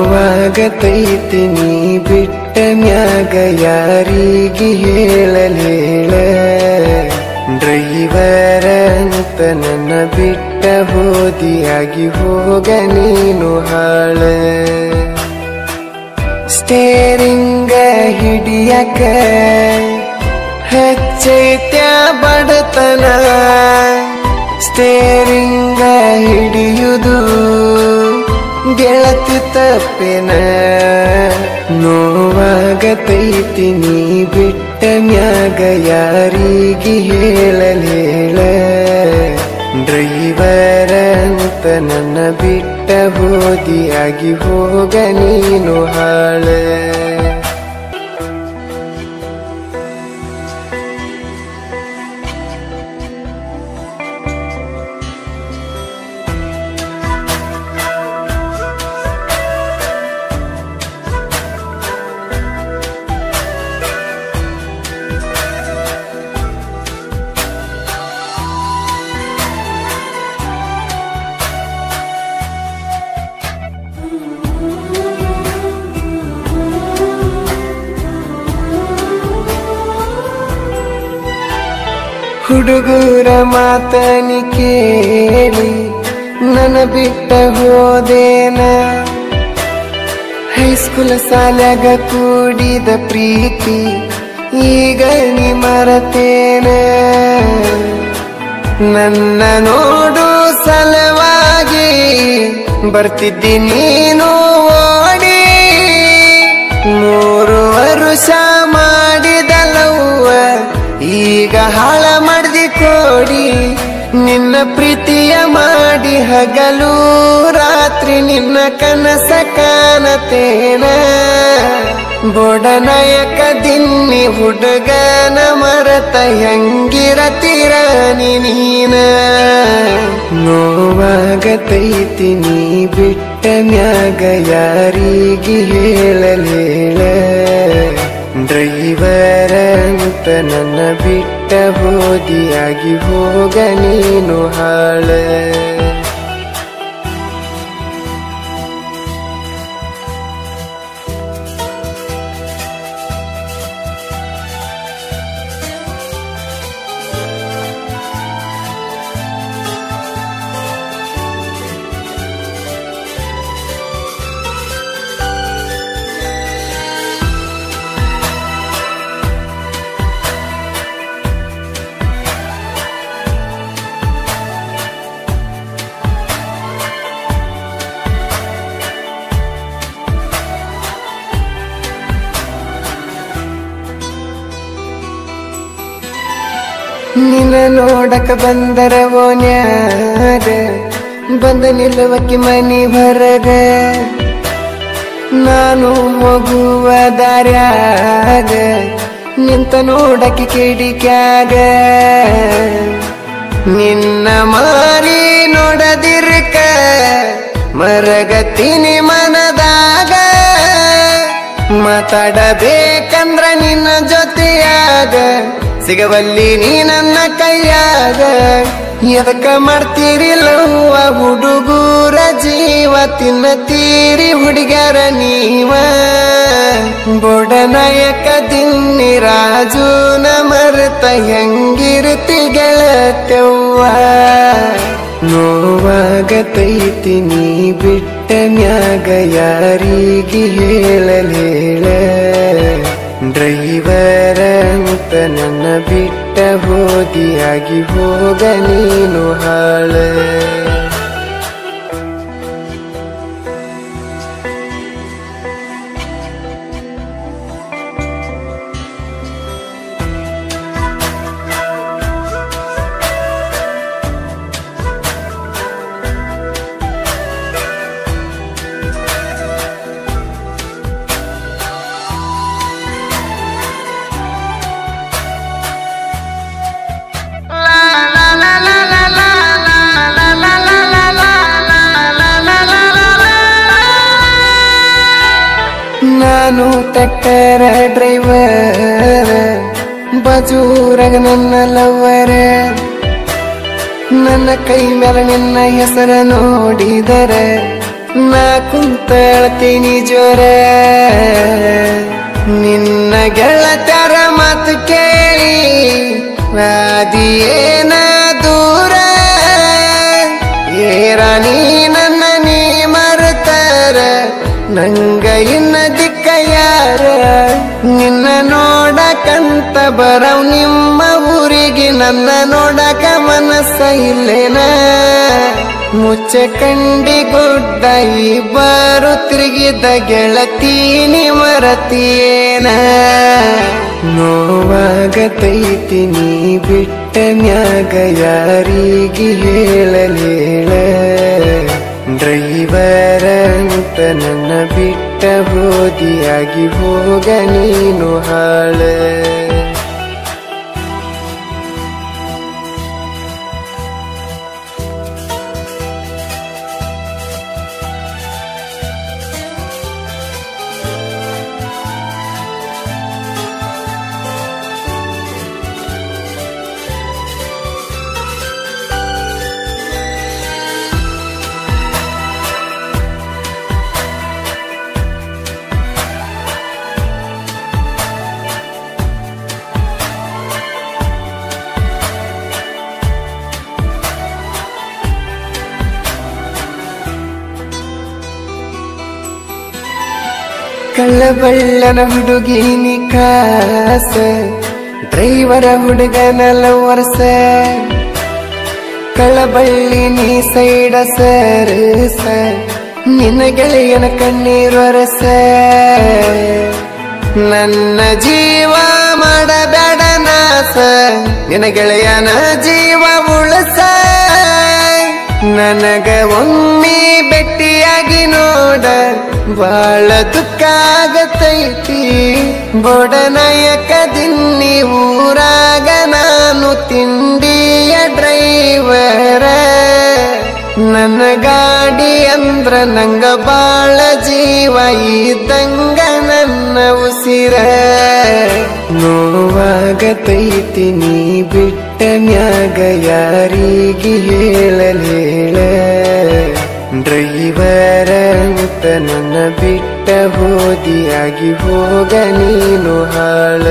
ನೋವಾಗತೈತಿ ನೀ ಬಿಟ್ಟ ಮ್ಯಾಗ ಯಾರಿಗೆ ಹೇಳಲೇಳ ಡ್ರೈವರ ಅಂತ ನನ್ನ ಬಿಟ್ಟ ಹೋದಿಯಾಗಿ ಹೋಗ ನೀನು ಹಾಳ ಸ್ಟೇರಿಂಗ ಹಿಡಿಯಕ ಹಚ್ಚೈತ್ಯ ಬಡತನ ಸ್ಟೇರಿಂಗ ಹಿಡಿಯುವುದು ಗೆಳತಿ ತಪ್ಪೇನ ನೋವಾಗತೈತಿ ನೀ ಬಿಟ್ಟ ಮ್ಯಾಗ ಯಾರಿಗೆ ಹೇಳಲೇಳ ಡ್ರೈವರ ಅಂತ ನನ್ನ ಬಿಟ್ಟ ಹೋದಿಯಾಗಿ ಹೋಗ ನೀನು ಹಾಳ ಹುಡುಗರ ಮಾತನಿ ಕೇಳಿ ನನ್ನ ಬಿಟ್ಟ ಹೋದೇನ ಹೈಸ್ಕೂಲ್ ಸಾಲ್ಯಾಗ ಕೂಡಿದ ಪ್ರೀತಿ ಈಗ ನೀ ಮರತೇನ ನನ್ನ ನೋಡು ಸಲವಾಗಿ ಬರ್ತಿದ್ದಿ ನೀನು ಓಡಿ 3 ವರ್ಷ ಮಾಡಿದಲವ್ವ ಈಗ ಹಾಳ ಮಾಡ್ದಿ ಕೋಡಿ ನಿನ್ನ ಪ್ರೀತಿಯ ಮಾಡಿ ಹಗಲು ರಾತ್ರಿ ನಿನ್ನ ಕನಸ ಕಾಣತೇನ ಬೋಡನಾಯಕ ದಿನ್ನಿ ಹುಡುಗನ ಮರತ ಹೆಂಗಿರತಿರ ನೀನ ನೋವಾಗತೈತಿ ನೀ ಬಿಟ್ಟ ಮ್ಯಾಗ ಯಾರಿಗೆ ಹೇಳಲೇಳ ಡ್ರೈವರ ಅಂತ ನನ್ನ ಬಿಟ್ಟ ಹೋದಿಯಾಗಿ ಹೋಗ ನೀನು ಹಾಳ ನಿನ್ನ ನೋಡಕ ಬಂದರ ಓನ್ಯಾಗ ಬಂದ ನಿಲ್ಲುವಕ್ಕೆ ಮನಿ ಹೊರಗ ನಾನು ಹೋಗುವ ದಾರ್ಯಾಗ ನಿಂತ ನೋಡಕ್ಕೆ ಕಿಡಿಕ್ಯಾಗ ನಿನ್ನ ಮಾರಿ ನೋಡದಿರ್ಕ ಮರಗತೀನಿ ಮನದಾಗ ಮಾತಾಡಬೇಕಂದ್ರ ನಿನ್ನ ಜೊತೆಯಾಗ ಸಿಗವಲ್ಲಿ ನೀ ನನ್ನ ಕೈಯಾಗ ಎದಕ್ಕ ಮಾಡ್ತೀರಿಲ್ಲವ್ವ ಹುಡುಗೂರ ಜೀವ ತಿನ್ನತೀರಿ ಹುಡುಗರ ನೀವ ಬೋಡನಾಯಕ ದಿನ್ನಿ ರಾಜುನ ಮರೆತ ಹೆಂಗಿರುತ್ತಿ ಗೆಳತ್ಯವ್ವ ನೋವಾಗತೈತಿ ನೀ ಬಿಟ್ಟ ಮ್ಯಾಗ ಯಾರಿಗೆ ಹೇಳಲೇಳ ಡ್ರೈವರ ಅಂತ ನನ್ನ ಬಿಟ್ಟ ಹೋದಿಯಾಗಿ ಹೋಗ ನೀನು ಹಾಳ ನಾನು ಟ್ರ್ಯಾಕ್ಟರ್ ಡ್ರೈವರ್ ಬಜೂರಾಗ ನನ್ನ ಲವರ ನನ್ನ ಕೈ ಮೇಲೆ ನಿನ್ನ ಹೆಸರ ನೋಡಿದರೆ ನಾ ಕುಂತಳ್ತೀನಿ ಜೋರ ನಿನ್ನ ಗೆಳತರ ಮಾತು ಕೇಳಿ ವ್ಯಾಧಿಯೇನ ದೂರ ಏರಾಣಿ ನನ್ನ ನೀ ಮರೆತರ ನಂಗ ಇನ್ನ ದಿಕ್ಕ ಯಾರ ನಿನ್ನ ನೋಡಕಂತ ಬರವ್ ನಿಮ್ಮ ಊರಿಗೆ ನನ್ನ ನೋಡಕ ಮನಸ್ಸ ಇಲ್ಲೇನ ಮುಚ್ಚ ಕಂಡಿ ಗುಡ್ಡ ಇಬ್ಬರು ತಿರುಗಿದ ಗೆಳತೀನಿ ಮರತಿಯೇನ ನೋವಾಗತೈತಿ ನೀ ಬಿಟ್ಟ ಮ್ಯಾಗ ಯಾರಿಗೆ ಹೇಳಲೇಳ ಡ್ರೈವರ್ ಅಂತ ನನ್ನ ಬಿಟ್ಟ ಹೋದಿಯಾಗಿ ಹೋಗ ನೀನು ಹಾಳ ಕಳ್ಳಬಳ್ಳನ ಹುಡುಗಿನಿ ಕಾಸ ಡ್ರೈವರ ಹುಡುಗನಲ್ಲ ವರ್ಷ ಕಳ್ಳಬಳ್ಳಿ ನೀ ಸೈಡ ಸರಸ ನಿನ್ನ ಗೆಳೆಯನ ಕಣ್ಣೀರು ಅರಸ ನನ್ನ ಜೀವ ಮಾಡಬೇಡ ನಾಸ ನಿನ್ನ ಗೆಳೆಯನ ಜೀವ ಉಳಸ ನನಗ ಒಮ್ಮೆ ಭೆಟ್ಟಿಯಾಗಿ ನೋಡ ಬಾಳ ದುಃಖ ಆಗತೈತಿ ಬೊಡನಾಯಕದಿನ್ನಿ ಊರಾಗ ನಾನು ತಿಂಡಿಯ ಡ್ರೈವರ ನನ್ನ ಗಾಡಿ ಅಂದ್ರ ನಂಗ ಬಾಳ ಜೀವ ಇದ್ದಂಗ ನನ್ನ ಉಸಿರ ನೋವಾಗತೈತಿ ನೀ ಬಿಟ್ಟ ಮ್ಯಾಗ ಯಾರಿಗೆ ಹೇಳಲೇಳ ಡ್ರೈವರ್ ಅಂತ ನನ್ನ ಬಿಟ್ಟ ಹೋದಿಯಾಗಿ ಹೋಗ ನೀನು ಹಾಳ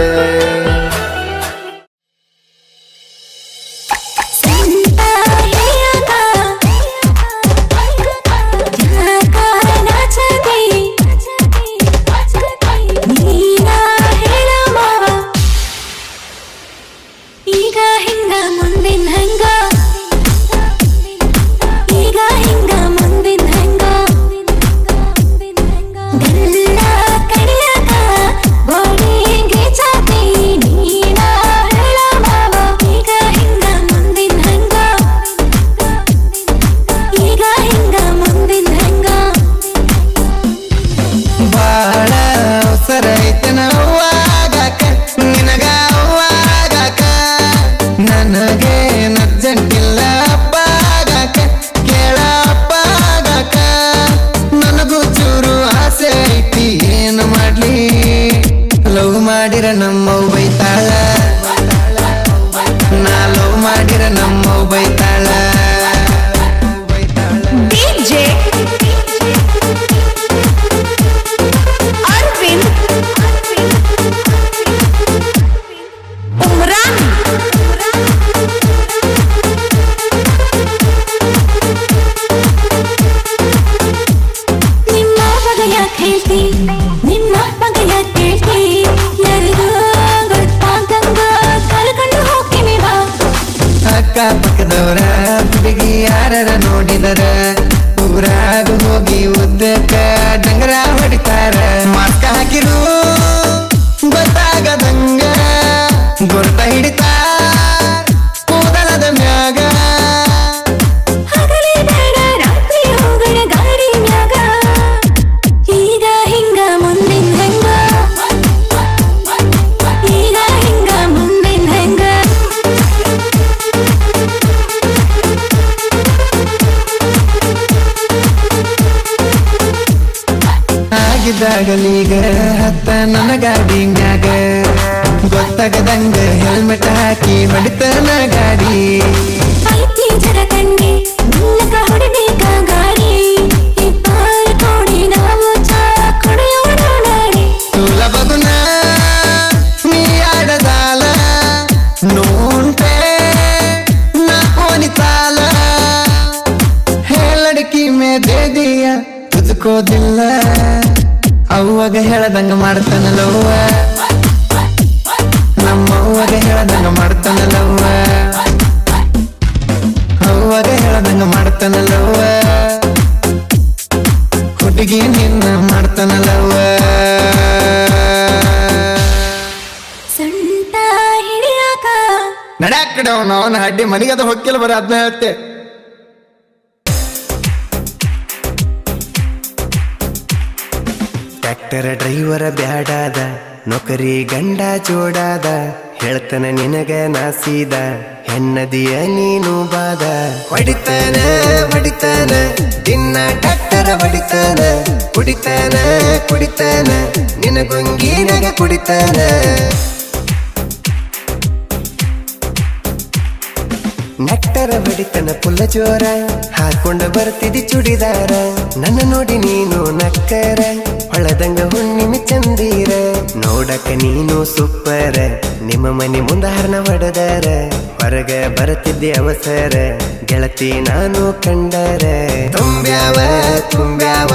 ನಮ್ಮ ಬೈತಾಳ ನಾ ಲವ್ ಮಾಡಿರ ನಮ್ಮ ಬೈತಾಳ ಡಿಜೆ ಅರವಿಂದ್ ಉಮ್ರಾನ್ ನಿಮ್ಮ ಬಗೆಯ ಕೇಳ್ತಿ ನಿಮ್ಮ ಬಗೆಯ ಕೇಳ್ತಿ ಅಕ್ಕಪಕ್ಕದವರ ಹುಡುಗಿ ಯಾರ ನೋಡಿದರ ಊರಾಗ ಹೋಗಿ ಉದ್ದಕ್ಕ ಡಂಗರ ಹೊಡಿತಾರ ಮಾಸ್ಕ ಹಾಕಿರು ಗೊತ್ತಾಗದಂಗ ಗೊರ್ತ ಹಿಡಿತಾರ ಕೂದಲದ ಮ್ಯಾಗ ಹಗಲೇ ಬೇಡ ರಾತ್ರಿ ಹೋಗಣ ಗಾಡಿ ಮ್ಯಾಗ ಈಗ ಹಿಂಗ ಮುಂದಿನ ಹೆಂಗ ಈಗ ಹಿಂಗ ಮುಂದಿನ ಹೆಂಗ ಆಗಿದ್ದಾಗಲೀಗ ಹತ್ತ ನನ್ನ ಗಾಡಿ ಮ್ಯಾಗ ಗೊತ್ತಾಗದಂಗ ಹೆಲ್ಮೆಟ್ ಹಾಕಿ ಹೊಡಿತನ ಗಾಡಿ ಐತಿ ಜರ ಕಣ್ಣೆ ನಿನ್ನಕ ಹೊಡಿಬೇಕ ಗಾಡಿ ಇಬ್ಬರು ಕೂಡಿ ನಾವು ಚಾ ಕುಡಿಯೋಣ ನಾಡಿ ಸುಲಭಗುನ ಬಿಡೋದಿಲ್ಲ ಅವಾಗ ಹೇಳದಂಗ ಮಾಡ್ತಾನಲ್ಲವ್ವ ನಮ್ಮವ್ವಾಗ ಹೇಳದಂಗ ಮಾಡ್ತಾನಲ್ಲವ್ವ ಅವ್ವಾಗ ಹೇಳದಂಗ ಮಾಡ್ತಾನಲ್ಲವ್ವ ಹುಡುಗಿ ನಿನ್ನ ಮಾಡ್ತಾನಲ್ಲವ್ವ ಸೊಂಟ ಹಿಡಿಯಾಕ ನಡ್ಯಾಕ ಕಡೆ ಅವನ ಹಡ್ಡಿ ಮನೆಗೆ ಅದು ಹೊಕ್ಕಿಲ್ಲ ಬರ ಅದನ್ನ ಹೇಳ್ತೆ ಟ್ರ್ಯಾಕ್ಟರ್ ಡ್ರೈವರ ಬ್ಯಾಡಾದ ನೌಕರಿ ಗಂಡ ಜೋಡಾದ ಹೇಳ್ತಾನ ನಿನಗ ನಾಸೀದ ಹೆಣ್ಣದಿಯ ನೀನು ಬಾದ ಹೊಡಿತಾನ ಹೊಡಿತಾನ ದಿನ ಟ್ರ್ಯಾಕ್ಟರ್ ಹೊಡಿತಾನ ಕುಡಿತಾನ ಕುಡಿತಾನ ನಿನಗೊಂಗಿನಾಗ ಕುಡಿತಾನ ನೆಟ್ಟರ ಬಡಿತನ ಪುಲ್ಲ ಜೋರ ಹಾಕೊಂಡ ಬರ್ತಿದಿ ಚುಡಿದಾರ ನನ್ನ ನೋಡಿ ನೀನು ನಕ್ಕರ ಹೊಳದಂಗ ಹುಣ್ಣಿಮೆ ಚಂದೀರ ನೋಡಕ ನೀನು ಸೂಪರ ನಿಮ್ಮ ಮನೆ ಮುಂದ ಹರ್ನ ಹೊಡೆದಾರ ಹೊರಗ ಬರತಿದ್ದೆ ಅವಸರ ಗೆಳತಿ ನಾನು ಕಂಡರ ತುಂಬ್ಯಾವ ತುಂಬ್ಯಾವ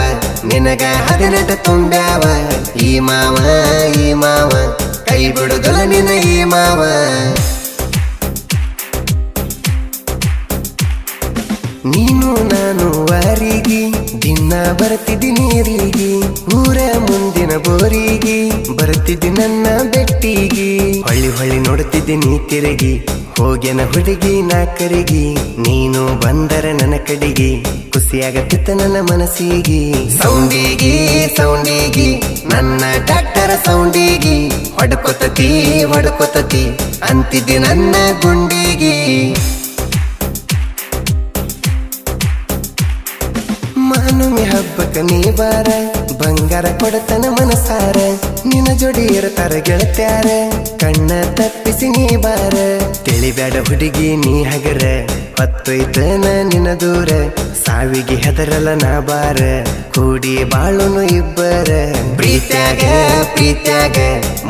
ನಿನಗ 18 ತುಂಬ್ಯಾವ ಈ ಮಾವ ಕೈ ಬಿಡುದಲ್ಲ ನಿನ ಈ ಮಾವ ನೀನು ನಾನು ವಾರಿಗೆ ದಿನ ಬರ್ತಿದ್ದಿ ನೀರಿಗೆ ಊರ ಮುಂದಿನ ಬೋರಿಗೆ ಬರ್ತಿದ್ದಿ ನನ್ನ ಬೆಟ್ಟಿಗೆ ಹೊಳ್ಳಿ ಹೊಳ್ಳಿ ನೋಡ್ತಿದ್ದಿ ನೀ ತಿರುಗಿ ಹೋಗ್ಯನ ಹುಡುಗಿ ನಾಕರಿಗೆ ನೀನು ಬಂದರ ನನ್ನ ಕಡೆಗೆ ಖುಷಿಯಾಗತ್ತಿತ್ತ ನನ್ನ ಮನಸ್ಸಿಗೆ ಸೌಂಡಿಗೆ ನನ್ನ ಟ್ರ್ಯಾಕ್ಟರ್ ಸೌಂಡಿಗೆ ಹೊಡ್ಕೊತತಿ ಅಂತಿದ್ದಿ ನನ್ನ ಗುಂಡಿಗೆ ಮಾನುಮಿ ಹಬ್ಬಕ್ಕ ನೀ ಬಾರ ಬಂಗಾರ ಕೊಡತನ ಮನಸಾರ ನಿನ್ನ ಜೋಡಿ ಇರ್ತಾರ ಗೆಳತ್ಯಾರ ಕಣ್ಣ ತಪ್ಪಿಸಿ ನೀ ಬಾರ ತಿಳಿಬ್ಯಾಡ ಹುಡುಗಿ ನೀ ಹಗರ ಹೊತ್ತೊಯ್ತನ ನಿನ್ನ ದೂರ ಸಾವಿಗೆ ಹೆದರಲ್ಲ ನಾ ಬಾರ ಕೂಡಿ ಬಾಳುನು ಇಬ್ಬರ ಪ್ರೀತ್ಯಾಗ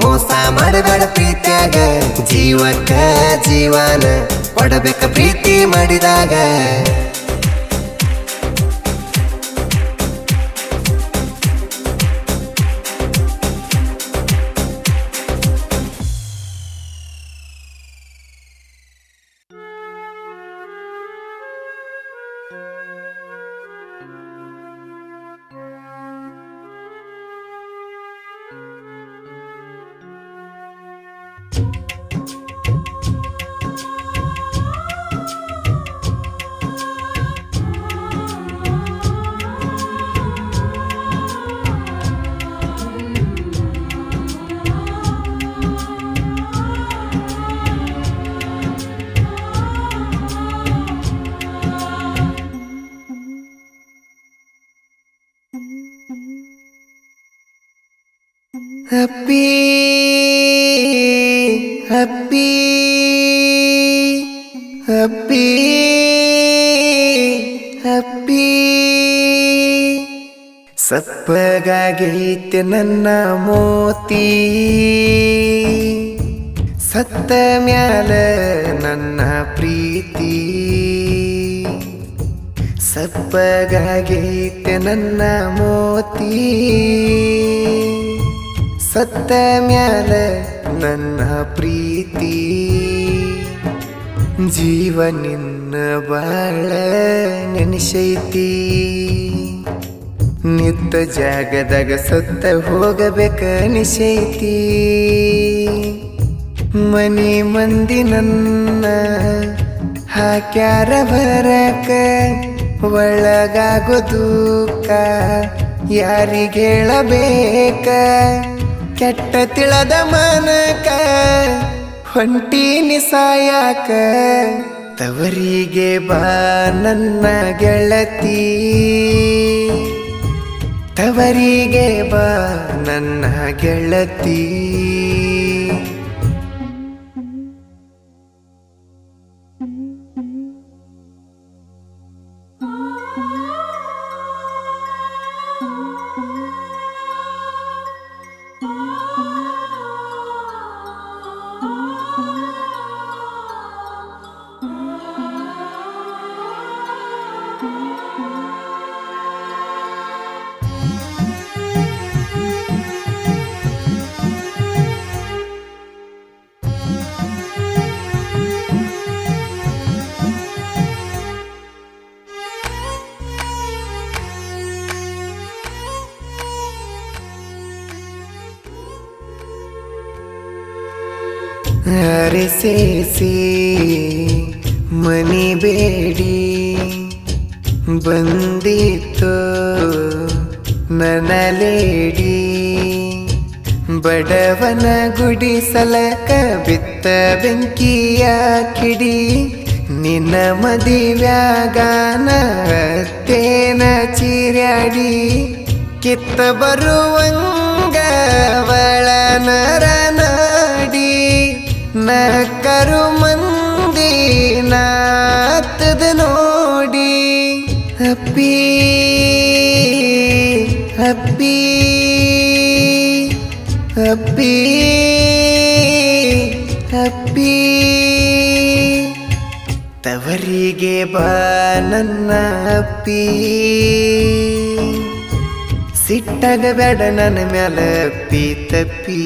ಮೋಸ ಮಾಡಬೇಡ ಪ್ರೀತ್ಯಾಗ ಜೀವಕ್ಕ ಜೀವನ ಕೊಡಬೇಕ ಪ್ರೀತಿ ಮಾಡಿದಾಗ ಹಪ್ಪಿ ಹಪ್ಪಿ ಹಪ್ಪಿ ಹಪ್ಪಿ ಸಪ್ಪಗಾಗೈತೆ ನನ್ನ ಮೋತಿ ಸತ್ತ ಮ್ಯಾಲ ನನ್ನ ಪ್ರೀತಿ ಸಪ್ಪಗಾಗೈತೆ ನನ್ನ ಮೋತಿ ಸತ್ತ ಮ್ಯಾಲ ನನ್ನ ಪ್ರೀತಿ ಜೀವನಿನ್ನ ಬಾಳ ನೆನೆಸೈತಿ ನಿತ್ತ ಜಾಗದಾಗ ಸತ್ತ ಹೋಗಬೇಕ ನಿಶೈತಿ ಮನಿ ಮಂದಿ ನನ್ನ ಹಾಕ್ಯಾರ ಬರಕ ಒಳಗಾಗೋ ದುಃಖ ಯಾರಿಗೇಳಬೇಕ ಕೆಟ್ಟ ತಿಳದ ಮನಕ ಹೊಂಟೀನಿ ಸಾಯಾಕ ತವರಿಗೆ ಬಾ ನನ್ನ ಗೆಳತಿ ತವರಿಗೆ ಬಾ ನನ್ನ ಗೆಳತಿ ಮರೆಸೇಸಿ ಮನಿ ಬೇಡಿ ಬಂದಿತ್ತು ನನಲೇಡಿ ಬಡವನ ಗುಡಿಸಲಕ ಬಿತ್ತ ಬೆಂಕಿಯ ಕಿಡಿ ನಿನ್ನ ಮದಿವ್ಯಾಗಾನ ತೇನ ಚೀರ್ಯಾಡಿ ಕಿತ್ತ ಬರುವಂಗ ಒಳನರ ನಾಡಿ ನಕ್ಕರು ಮಂದಿ ನಾತದ ನೋಡಿ ಅಪ್ಪಿ ಅಪ್ಪಿ ಅಪ್ಪಿ ಅಪ್ಪಿ ತವರಿಗೆ ಬಾ ನನ್ನ ಅಪ್ಪಿ ಸಿಟ್ಟಾಗ ಬೇಡ ನನ್ನ ಮ್ಯಾಲ ಅಪ್ಪಿ ತಪ್ಪಿ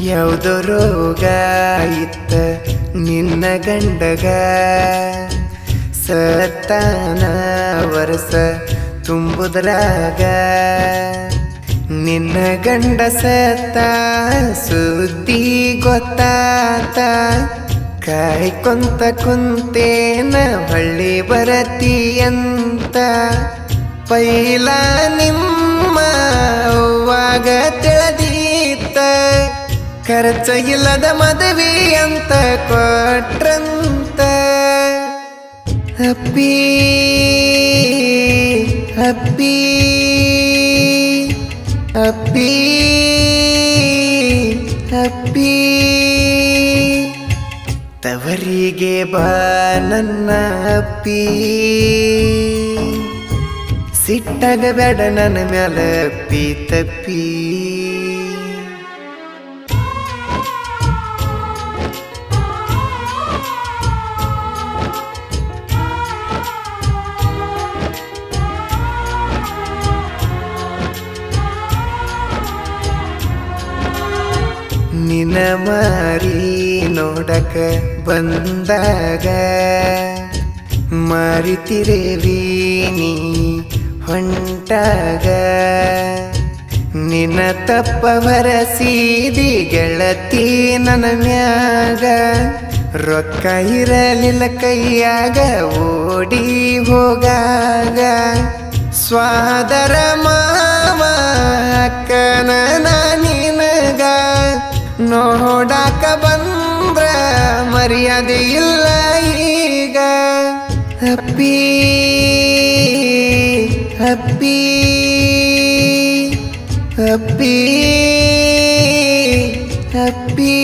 ಯಾವುದೋ ರೋಗ ಇತ್ತ ನಿನ್ನ ಗಂಡಗ ಸತ್ತಾನ ವರ್ಷ ತುಂಬುದ್ರಾಗ ನಿನ್ನ ಗಂಡ ಸತ್ತ ಸುದ್ದಿ ಗೊತ್ತಾತ ಕಾಯ್ಕೊಂತ ಕುಂತೇನ ಹೊಳ್ಳಿ ಬರತಿಯಂತ ಪೈಲ ನಿಮ್ಮ ಅವ್ವಾಗ ತಿಳಿದೀತ ಖರ್ಚ ಇಲ್ಲದ ಮದುವೆ ಅಂತ ಕೊಟ್ರಂತ ಅಪ್ಪಿ ಅಪ್ಪಿ ಅಪ್ಪಿ ಅಪ್ಪಿ ತವರಿಗೆ ಬಾ ನನ್ನ ಅಪ್ಪಿ ಸಿಟ್ಟಾಗ ಬೇಡ ನನ್ನ ಮ್ಯಾಲ ಅಪ್ಪಿ ತಪ್ಪಿ ನಿನ ಮಾರಿ ನೋಡಕ ಬಂದಾಗ ಮಾರಿತಿರೇವಿ ನೀ ಹೊಂಟಾಗ ನಿನ್ನ ತಪ್ಪ ಬರಸೀದಿ ಗೆಳತಿ ನನ್ನ ಮ್ಯಾಗ ರೊಕ್ಕ ಇರಲಿಲ್ಲ ಕೈಯಾಗ ಓಡಿ ಹೋಗಾಗ ಸ್ವಾದರ ಮಾವ ಅಕ್ಕನ ನಿನಗ ನೋಡಾಕ ಬಂದ್ರ ಮರ್ಯಾದೆ ಇಲ್ಲ ಈಗ ಅಪ್ಪಿ ಅಪ್ಪಿ ಅಪ್ಪಿ ಅಪ್ಪಿ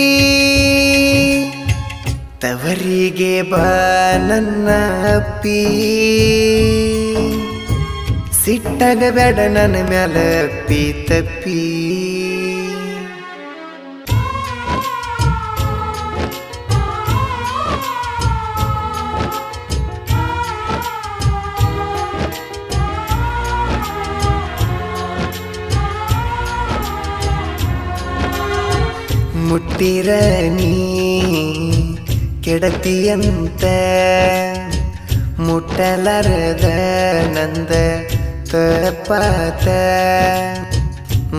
ತವರಿಗೆ ಬಾ ನನ್ನ ಅಪ್ಪಿ ಸಿಟ್ಟಾಗ ಬೇಡ ನನ್ನ ಮ್ಯಾಲ ಅಪ್ಪಿ ತಪ್ಪಿ ಮುಟ್ಟಿರ ನೀ ಕೆಡತಿಯಂತ ಮುಟ್ಟಲಾರದ ನಂದ ತಪ್ಪಾತ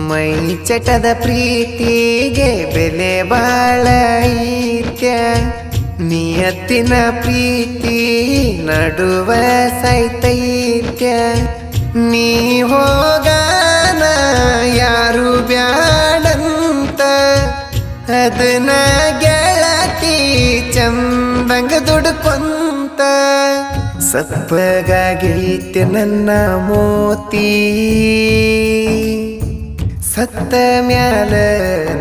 ಮೈ ಚಟದ ಪ್ರೀತಿಗೆ ಬೆಲೆ ಬಾಳ ಐತ್ಯ ನಿಯತ್ತಿನ ಪ್ರೀತಿ ನಡುವ ಸೈತೈತ್ಯ ನೀ ಹೋಗಾನ ಯಾರು ಬ್ಯಾಡಂತ ಅದನ್ನ ಗೆಳತಿ ಚಂದಂಗ ದುಡ್ಕೊಂತ ಸಪ್ಪಗಾಗೈತೆ ನನ್ನ ಮೋತಿ ಸತ್ತ ಮ್ಯಾಲ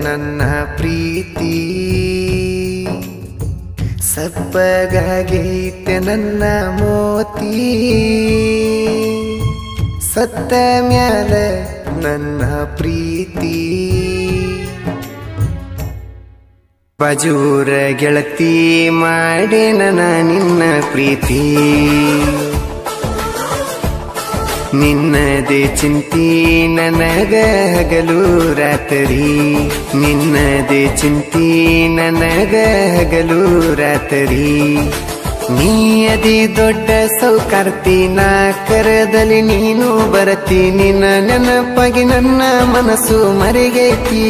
ನನ್ನ ಪ್ರೀತಿ ಸಪ್ಪಗಾಗೈತೆ ನನ್ನ ಮೋತಿ ಸತ್ತ ಮ್ಯಾಲ ನನ್ನ ಪ್ರೀತಿ ಬಜೂರ ಗೆಳತಿ ಮಾಡೇನ ನಿನ್ನ ಪ್ರೀತಿ ನಿನ್ನದೇ ಚಿಂತಿ ನನಗ ಹಗಲು ರಾತ್ರಿ ನಿನ್ನದೇ ಚಿಂತಿ ನನಗ ಹಗಲು ರಾತ್ರಿ ನೀ ಅದಿ ದೊಡ್ಡ ಸೌಕಾರ್ತಿ ನಾ ಕರದಲ್ಲಿ ನೀನು ಬರತಿ ನಿನ್ನ ನೆನಪಾಗಿ ನನ್ನ ಮನಸ್ಸು ಮರೆಗೈತಿ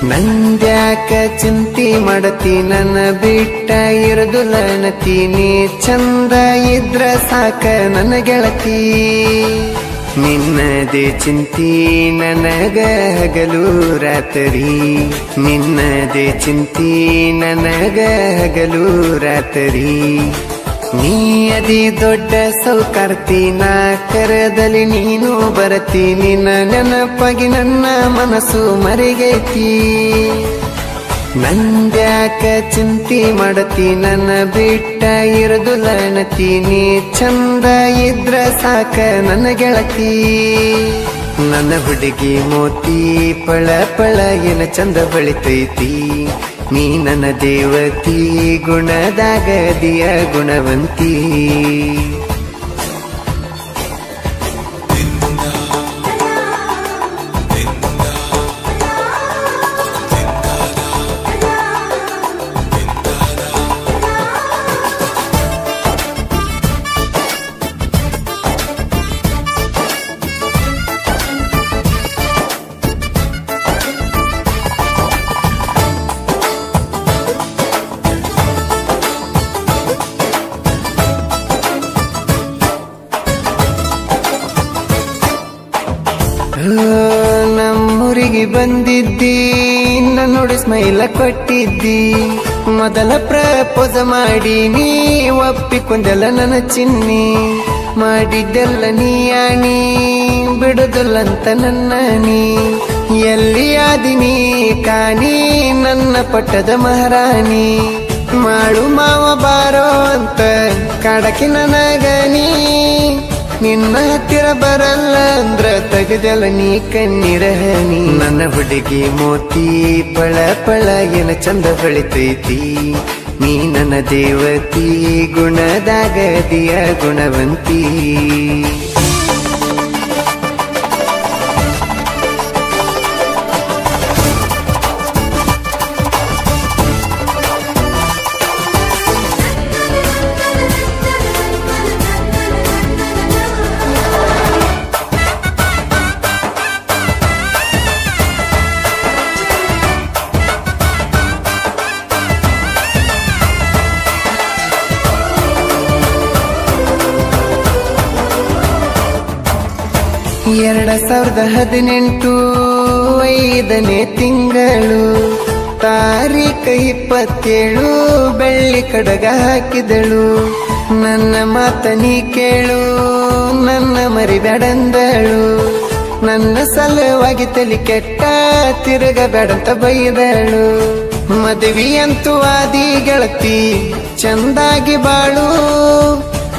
ನಂದ್ಯಾಕ ಚಿಂತಿ ಮಾಡತಿ ನನ್ನ ಬಿಟ್ಟ ಇರದುಲನತಿ ನೀ ಚಂದ ಇದ್ರ ಸಾಕ ನನ್ನ ಗೆಳತಿ ನಿನ್ನದೇ ಚಿಂತಿ ನನಗ ಹಗಲು ರಾತ್ರಿ ನಿನ್ನದೇ ಚಿಂತಿ ನನಗ ಹಗಲು ರಾತ್ರಿ ನೀ ಅದಿ ದೊಡ್ಡ ಸೌಕಾರ್ತಿ ನಾ ಕರದಲ್ಲಿ ನೀನು ಬರತಿ ನಿನ್ನ ನೆನಪಾಗಿ ನನ್ನ ಮನಸ್ಸು ಮರೆಗೈತಿ ನಂದ್ಯಾಕ ಚಿಂತಿ ಮಾಡತಿ ನನ್ನ ಬಿಟ್ಟ ಇರದುಲನತಿ ನೀ ಚಂದ ಇದ್ರ ಸಾಕ ನನ್ನ ಗೆಳತಿ ನನ್ನ ಹುಡುಗಿ ಮೋತಿ ಪಳ ಪಳ ಏನ ಚಂದ ಬಳಿತೈತಿ ನೀ ನನ್ನ ದೇವತಿ ಗುಣದಾಗ ದಿಯ ಗುಣವಂತಿ ನಮ್ಮೂರಿಗೆ ಬಂದಿದ್ದಿ ನೋಡಿ ಸ್ಮೈಲ ಕೊಟ್ಟಿದ್ದಿ ಮೊದಲ ಪ್ರಪೋಸ ಮಾಡಿ ನೀ ಒಪ್ಪಿಕೊಂಡೆಲ್ಲ ನನ್ನ ಚಿನ್ನಿ ಮಾಡಿದ್ದೆಲ್ಲ ನೀಯಾಣಿ ಬಿಡುದಿಲ್ಲಂತ ನನ್ನ ನೀ ಎಲ್ಲಿ ಆದಿನಿ ಕಾಣಿ ನನ್ನ ಪಟ್ಟದ ಮಹಾರಾಣಿ ಮಾಡು ಮಾವ ಬಾರೋ ಅಂತ ಕಾಡಕ್ಕೆ ನನಗನಿ ನಿನ್ನ ಹತ್ತಿರ ಬರಲ್ಲ ಅಂದ್ರ ತೆಗೆದಲ್ಲ ನೀ ಕಣ್ಣೀರ ಹನಿ ನನ್ನ ಹುಡುಗಿ ಮೋತಿ ಪಳ ಪಳ ಏನ ಚಂದ ಬಳಿತೈತಿ ನೀ ನನ್ನ ದೇವತಿ ಗುಣದಾಗ ದಿಯ ಗುಣವಂತಿ ಎರಡ 2018 5ನೇ ತಿಂಗಳು ತಾರೀಖ 27 ಬೆಳ್ಳಿ ಕಡಗ ಹಾಕಿದಳು ನನ್ನ ಮಾತ ನೀ ಕೇಳು ನನ್ನ ಮರಿಬೇಡಂದಳು ನನ್ನ ಸಲುವಾಗಿ ತಲೆ ಕೆಟ್ಟ ತಿರುಗಬೇಡಂತ ಬೈದಳು ಮದುವೆಯಂತೂ ಆದಿ ಗೆಳತಿ ಚಂದಾಗಿ ಬಾಳು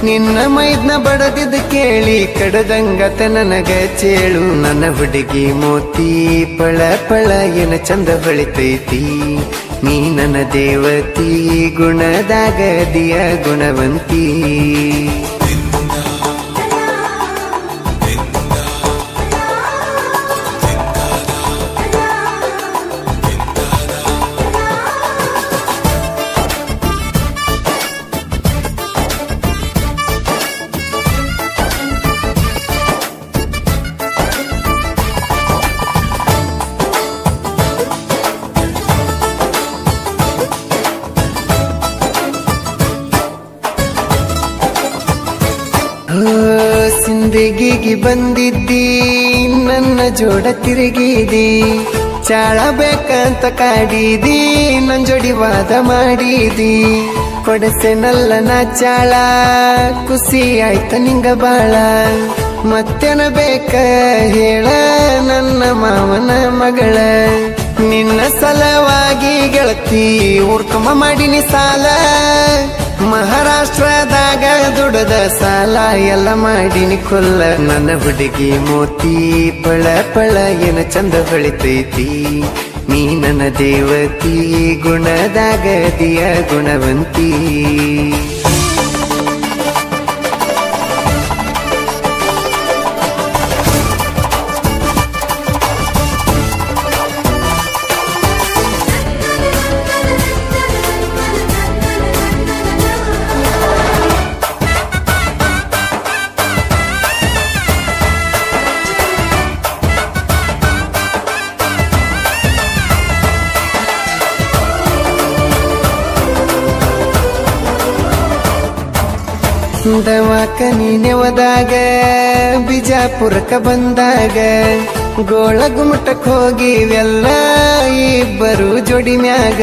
ನಿನ್ನ ಮೈದ್ನ ಬಡದಿದ್ದು ಕೇಳಿ ಕಡದಂಗತ ನನಗ ಚೇಳು ನನ್ನ ಹುಡುಗಿ ಮೋತಿ ಪಳ ಪಳ ಏನ ಚಂದ ಬಳಿತೈತಿ ನೀ ನನ್ನ ದೇವತಿ ಗುಣದಾಗ ದಿಯ ಗುಣವಂತಿ ಸಿಂದಗಿಗೆ ಬಂದಿದ್ದಿ ನನ್ನ ಜೋಡ ತಿರುಗಿದಿ ಚಾಳ ಬೇಕಂತ ಕಾಡಿದಿ ನನ್ ಜೋಡಿ ವಾದ ಮಾಡಿದಿ ಕೊಡಸೆನಲ್ಲ ನಾ ಚಾಳ ಖುಷಿ ಆಯ್ತ ನಿಂಗ ಬಾಳ ಮತ್ತೇನ ಬೇಕ ಹೇಳ ನನ್ನ ಮಾವನ ಮಗಳ ನಿನ್ನ ಸಲವಾಗಿ ಗೆಳತಿ ಊರ್ಕುಂಬ ಮಾಡಿನಿ ಸಾಲ ಮಹಾರಾಷ್ಟ್ರದಾಗ ದುಡದ ಸಾಲ ಎಲ್ಲ ಮಾಡಿನಿ ಕೊಲ್ಲ ನನ್ನ ಹುಡುಗಿ ಮೋತಿ ಪಳ ಪಳ ಏನ ಚಂದ ಬಳಿತೈತಿ ನೀ ನನ್ನ ದೇವತಿ ಗುಣದಾಗ ದಿಯ ಗುಣವಂತಿ ದವಾಖಾನಿ ನೆವದಾಗ ಬಿಜಾಪುರಕ್ಕ ಬಂದಾಗ ಗೋಳ ಗುಮಟಕ್ ಹೋಗಿವೆಲ್ಲ ಇಬ್ಬರು ಜೋಡಿ ಮ್ಯಾಗ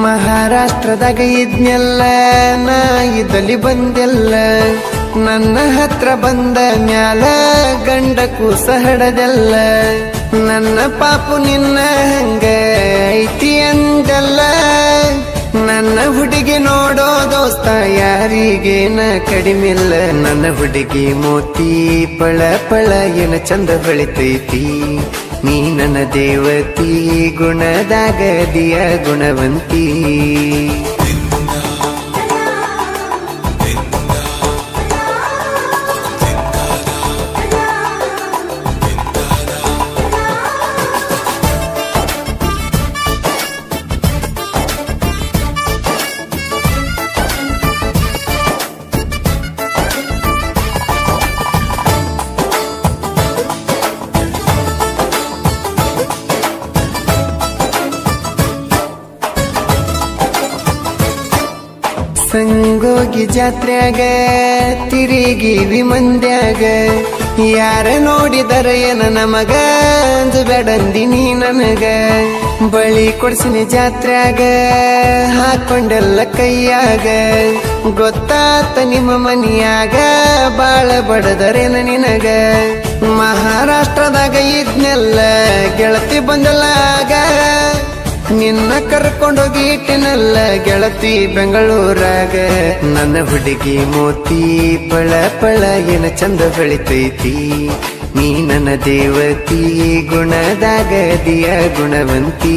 ಮಹಾರಾಷ್ಟ್ರದಾಗ ಇದ್ನೆಲ್ಲ ನಾ ಇದ್ದಲ್ಲಿ ಬಂದೆಲ್ಲ ನನ್ನ ಹತ್ರ ಬಂದ ಮ್ಯಾಲ ಗಂಡ ಕೂಸ ಹಡದೆಲ್ಲ ನನ್ನ ಪಾಪು ನಿನ್ನ ಹಂಗ ಐತಿ ಅಂದಲ್ಲ ನನ್ನ ಹುಡುಗಿ ನೋಡೋ ದೋಸ್ತ ಯಾರಿಗೇನ ಕಡಿಮಿಲ್ಲ ನನ್ನ ಹುಡುಗಿ ಮೋತಿ ಪಳ ಪಳ ಏನ ಚಂದ ಹೊಳಿತೈತಿ ನೀ ನನ್ನ ದೇವತಿ ಗುಣದಾಗ ದಿಯ ಗುಣವಂತಿ ಸಂಗೋಗಿ ಜಾತ್ರ್ಯಾಗ ತಿರುಗಿವಿ ಮಂದ್ಯಾಗ ಯಾರ ನೋಡಿದರ ಏನ ನಮಗ ಬೇಡಂದಿನಿ ನನಗ ಬಳಿ ಕೊಡ್ಸಿನಿ ಜಾತ್ರ್ಯಾಗ ಹಾಕೊಂಡೆಲ್ಲ ಕೈಯಾಗ ಗೊತ್ತಾತ ನಿಮ್ಮ ಮನಿಯಾಗ ಬಾಳ ಬಡದರೇನ ನಿನಗ ಮಹಾರಾಷ್ಟ್ರದಾಗ ಇದ್ನೆಲ್ಲ ಗೆಳತಿ ಬಂದಲಾಗ ನಿನ್ನ ಕರ್ಕೊಂಡೋಗಿ ಇಟ್ಟಿನಲ್ಲ ಗೆಳತಿ ಬೆಂಗಳೂರಾಗ ನನ್ನ ಹುಡುಗಿ ಮೋತಿ ಪಳ ಪಳ ಏನ ಚಂದ ಬೆಳಿತೈತಿ ನೀ ನನ್ನ ದೇವತಿ ಗುಣದಾಗ ದಿಯ ಗುಣವಂತಿ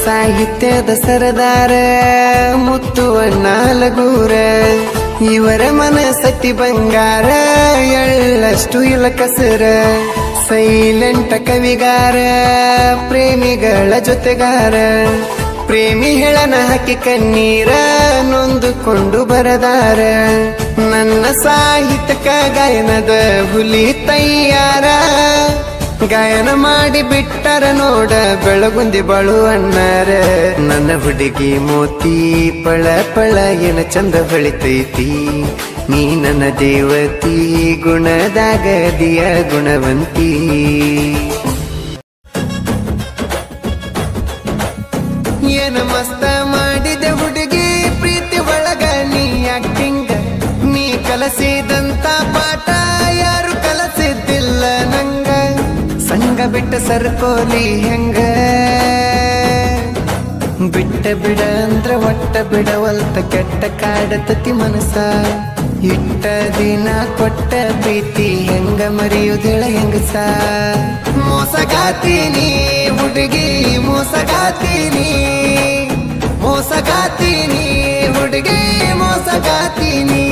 ಸಾಹಿತ್ಯದ ಸರದಾರ ಮುತ್ತುವಣ್ಣ ಲಗೂರ ಇವರ ಮನಸತಿ ಬಂಗಾರ ಎಳ್ಳಷ್ಟು ಇಲ್ಲ ಕಸರ ಸೈಲೆಂಟ ಕವಿಗಾರ ಪ್ರೇಮಿಗಳ ಜೊತೆಗಾರ ಪ್ರೇಮಿ ಹೇಳನ ಹಾಕಿ ಕಣ್ಣೀರ ನೊಂದುಕೊಂಡು ಬರದಾರ ನನ್ನ ಸಾಹಿತ್ಯಕ ಗಾಯನದ ಹುಲಿ ತಯ್ಯಾರ ಗಾಯನ ಮಾಡಿ ಬಿಟ್ಟರ ನೋಡ ಬೆಳಗುಂದಿ ಬಾಳು ಅಣ್ಣಾರ ನನ್ನ ಹುಡುಗಿ ಮೋತಿ ಪಳ ಪಳ ಏನ ಚಂದ ಹೊಳಿತೈತಿ ನೀ ನನ್ನ ದೇವತಿ ಗುಣದಾಗ ದಿಯ ಗುಣವಂತಿ ಏನ ಮಸ್ತ ಮಾಡಿದೆ ಹುಡುಗಿ ಪ್ರೀತಿ ಒಳಗ ನೀ ಆಕ್ಟಿಂಗ್ ನೀ ಕಲಸಿದಂತ ಪಾಠ ಯಾರು ಕಲಸಿದ್ದಿಲ್ಲ ನಂಗ ಸಂಗ ಬಿಟ್ಟ ಸರ್ಕೋಲಿ ಹೆಂಗ ಬಿಟ್ಟ ಬಿಡ ಅಂದ್ರ ಒಟ್ಟ ಬಿಡವಲ್ತ ಕೆಟ್ಟ ಕಾಡತತಿ ಮನಸ ಇಟ್ಟ ದಿನ ಕೊಟ್ಟ ಪ್ರೀತಿ ಹೆಂಗ ಮರೆಯುವುದೇಳ ಹೆಂಗಸ ಮೋಸಗಾತೀನಿ ಹುಡುಗಿ ಮೋಸಗಾತೀನಿ ಮೋಸಗಾತೀನಿ ಹುಡುಗಿ ಮೋಸಗಾತೀನಿ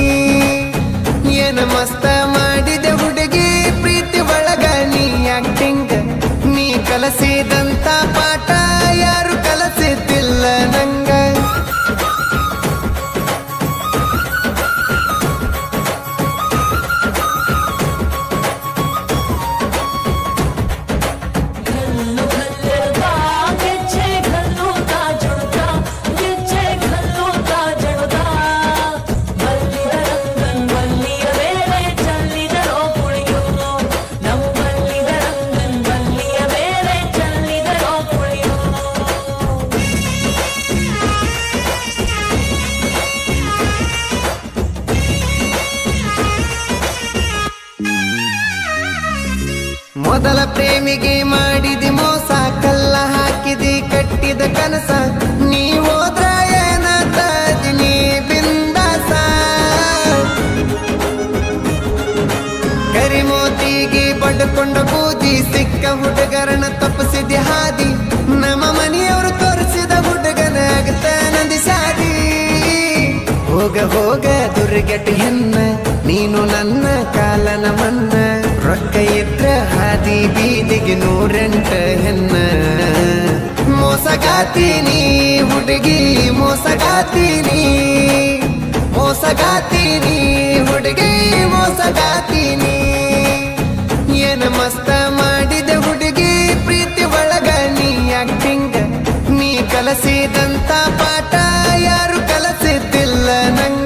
ಏನ ಮಸ್ತ ಮಾಡಿದೆ ಹುಡುಗಿ ಪ್ರೀತಿ ಒಳಗ ನೀ ಆಕ್ಟಿಂಗ್ ನೀ ಕಲಸಿದಂತ ಪಾಠ ಯಾರು ಕಲಸಿದ್ದಿಲ್ಲ ನಂಗ ಮೊದಲ ಪ್ರೇಮಿಗೆ ಮಾಡಿದಿ ಮೋಸ ಕಲ್ಲ ಹಾಕಿದಿ ಕಟ್ಟಿದ ಕನಸ ನೀ ಹೋದ್ರ ಏನಾತದಿನಿ ಬಿಂದಾಸ ಕರಿಮೋತಿಗೆ ಬಡ್ಕೊಂಡ ಬೂದಿ ಸಿಕ್ಕ ಹುಡುಗರನ ತಪ್ಪಿಸಿದ ಹಾದಿ ನಮ್ಮ ಮನೆಯವರು ತೋರಿಸಿದ ಹುಡುಗನ ಆಗತ ನಂದಿ ಸಾದಿ ಹೋಗ ಹೋಗ ದುರ್ಗಟ್ಟಿ ಹೆನ್ನ ನೀನು ನನ್ನ ಕಾಲನ ಮನ್ನ ರೊಕ್ಕ ಇದ್ರ ಹಾದಿ ಬೀದಿಗೆ 108 ಹೆನ್ನ ಮೋಸಗಾತೀನಿ ಹುಡುಗಿ ಮೋಸಗಾತೀನಿ ಮೋಸಗಾತೀನಿ ಹುಡುಗಿ ಮೋಸಗಾತೀನಿ ಏನ ಮಸ್ತ ಮಾಡಿದೆ ಹುಡುಗಿ ಪ್ರೀತಿ ಒಳಗ ನೀ ಆಕ್ಟಿಂಗ್ ನೀ ಕಲಸಿದಂತ ಪಾಠ ಯಾರು ಕಲಸಿದ್ದಿಲ್ಲ ನಂಗ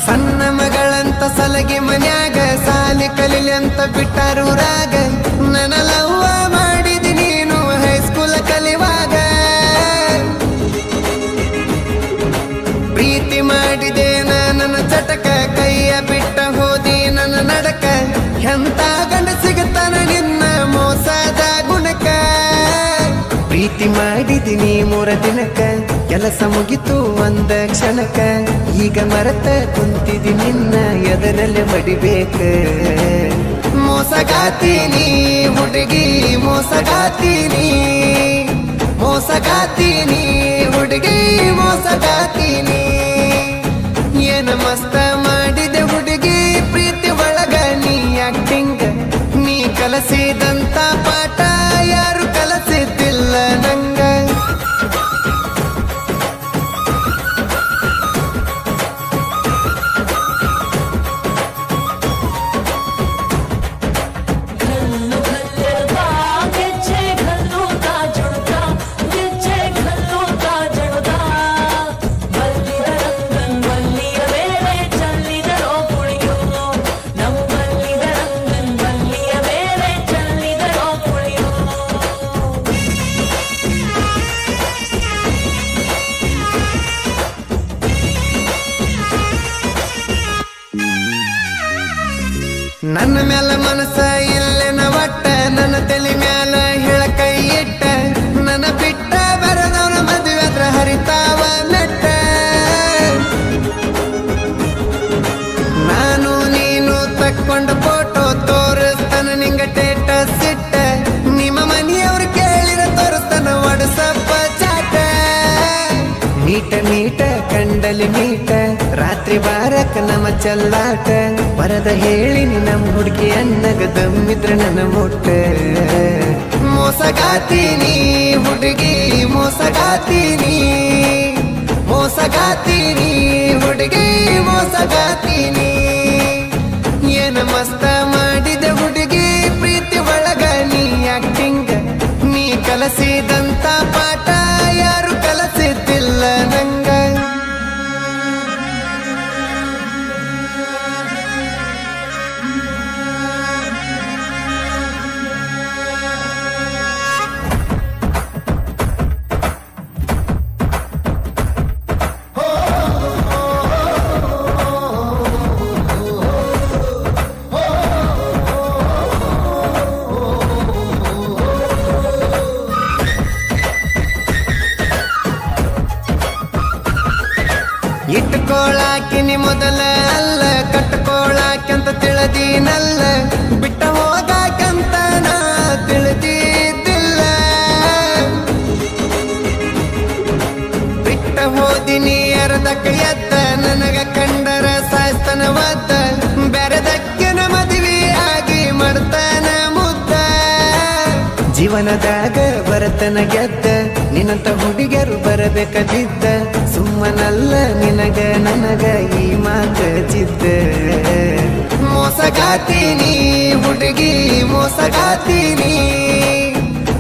ಸಣ್ಣ ಮಗಳಂತ ಸಲಗಿ ಮನ್ಯಾಗ ಸಾಲಿ ಕಲಿಲಿ ಅಂತ ಬಿಟ್ಟಾರು ರಾಗ ನನ್ನ ಲವ್ವ ಮಾಡಿದಿ ನೀನು ಹೈಸ್ಕೂಲ್ ಕಲಿವಾಗ ಪ್ರೀತಿ ಮಾಡಿದೆ ನನ್ನ ಚಟಕ ಕೈಯ ಬಿಟ್ಟ ಹೋದಿ ನನ್ನ ನಡಕ ಎಂತ ಗಂಡ ಸಿಗುತ್ತಾನ ನಿನ್ನ ಮೋಸದ ಗುಣಕ ಪ್ರೀತಿ ಮಾಡಿದಿನಿ 3 ದಿನಕ್ಕ ಕೆಲಸ ಮುಗಿತು ಒಂದ ಕ್ಷಣಕ್ಕ ಈಗ ಮರೆತ ಕುಂತಿದಿ ನಿನ್ನ ಎದರಲ್ಲಿ ಮಡಿಬೇಕ ಮೋಸಗಾತೀನಿ ಹುಡುಗಿ ಮೋಸಗಾತೀನಿ ಮೋಸಗಾತೀನಿ ಹುಡುಗಿ ಮೋಸಗಾತೀನಿ ಏನ ಮಸ್ತ ಮಾಡಿದೆ ಹುಡುಗಿ ಪ್ರೀತಿ ಒಳಗ ನೀ ಆಕ್ಟಿಂಗ್ ನೀ ಕಲಸಿದಂತ ಪಾಠ ಯಾರು ಕಲಸಿದ್ದಿಲ್ಲ ನಂಗ ನನ್ನ ಮ್ಯಾಲ ಮನಸ ಇಲ್ಲೆನ ಒಟ್ಟ ನನ್ನ ತಲೆ ಮ್ಯಾಲ ಹೇಳಕೈ ಇಟ್ಟ ನನ್ನ ಬಿಟ್ಟ ಬರದವನ ಮದುವೆ ಹತ್ರ ಹರಿತಾವ ನಟ್ಟ ನಾನು ನೀನು ತಕ್ಕೊಂಡ ಫೋಟೋ ತೋರಿಸ್ತಾನ ನಿಂಗ ಸ್ಟೇಟಸ್ ಇಟ್ಟ ನಿಮ್ಮ ಮನೆಯವ್ರು ಕೇಳಿರ ತೋರಿಸ್ತಾನ ವಾಟ್ಸಪ್ಪ ಚಾಟ ನೀಟ ನೀಟ ಕಂಡಲಿ ನೀಟ ರಾತ್ರಿ ಬಾರಕ ನಮ್ಮ ಚಲ್ಲಾಟ ಬರದ ಹೇಳಿನಿ ನಮ್ ಹುಡುಗಿ ಅನ್ನಗ ದಮ್ಮಿದ್ರ ನನ್ನ ಮುಟ್ಟ ಮೋಸಗಾತೀನಿ ಹುಡುಗಿ ಮೋಸಗಾತೀನಿ ಮೋಸಗಾತೀನಿ ಹುಡುಗಿ ಮೋಸಗಾತೀನಿ ಏನ ಮಸ್ತ ಮಾಡಿದೆ ಹುಡುಗಿ ಪ್ರೀತಿ ಒಳಗ ನೀ ಆಕ್ಟಿಂಗ್ ನೀ ಕಲಸಿದಂತ ಪಾಠ ಯಾರು ಕಲಸಿದ್ದಿಲ್ಲ ನಂಗ ಇಟ್ಕೋಳಾಕಿನಿ ಮೊದಲ ಅಲ್ಲ ಕಟ್ಕೋಳಾಕಂತ ತಿಳಿದೀನಲ್ಲ ಬಿಟ್ಟ ಹೋಗಾಕಂತ ನಾ ತಿಳಿದಿದ್ದಿಲ್ಲ ಬಿಟ್ಟ ಹೋದಿನಿ ಅರ್ಧಕ್ಕ ಎದ್ದ ನನಗ ಕಂಡರ ಸಾಯ್ತನ ಒದ್ದ ಬೆರೆದಕ್ಕಿನ ಮದುವೆ ಆಗಿ ಮಾಡ್ತಾನ ಮುದ್ದ ಜೀವನದಾಗ ಬರತನ ಗೆದ್ದ ನಿನ್ನಂತ ಹುಡುಗರು ಬರಬೇಕದಿದ್ದ ಸುಮ್ಮನಲ್ಲ ನಿನಗ ನನಗ ಈ ಮಾತ ಜಿದ್ದ ಮೋಸಗಾತೀನಿ ಹುಡುಗಿ ಮೋಸಗಾತೀನಿ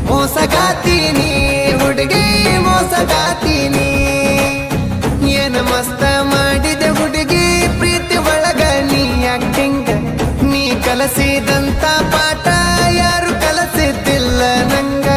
ಮೋಸಗಾತೀನಿ ಹುಡುಗಿ ಮೋಸಗಾತೀನಿ ಏನ ಮಸ್ತ ಮಾಡಿದೆ ಹುಡುಗಿ ಪ್ರೀತಿ ಒಳಗ ನೀ ಆಕ್ಟಿಂಗ್ ನೀ ಕಲಸಿದಂತ ಪಾಠ ಯಾರು ಕಲಸಿದ್ದಿಲ್ಲ ನಂಗ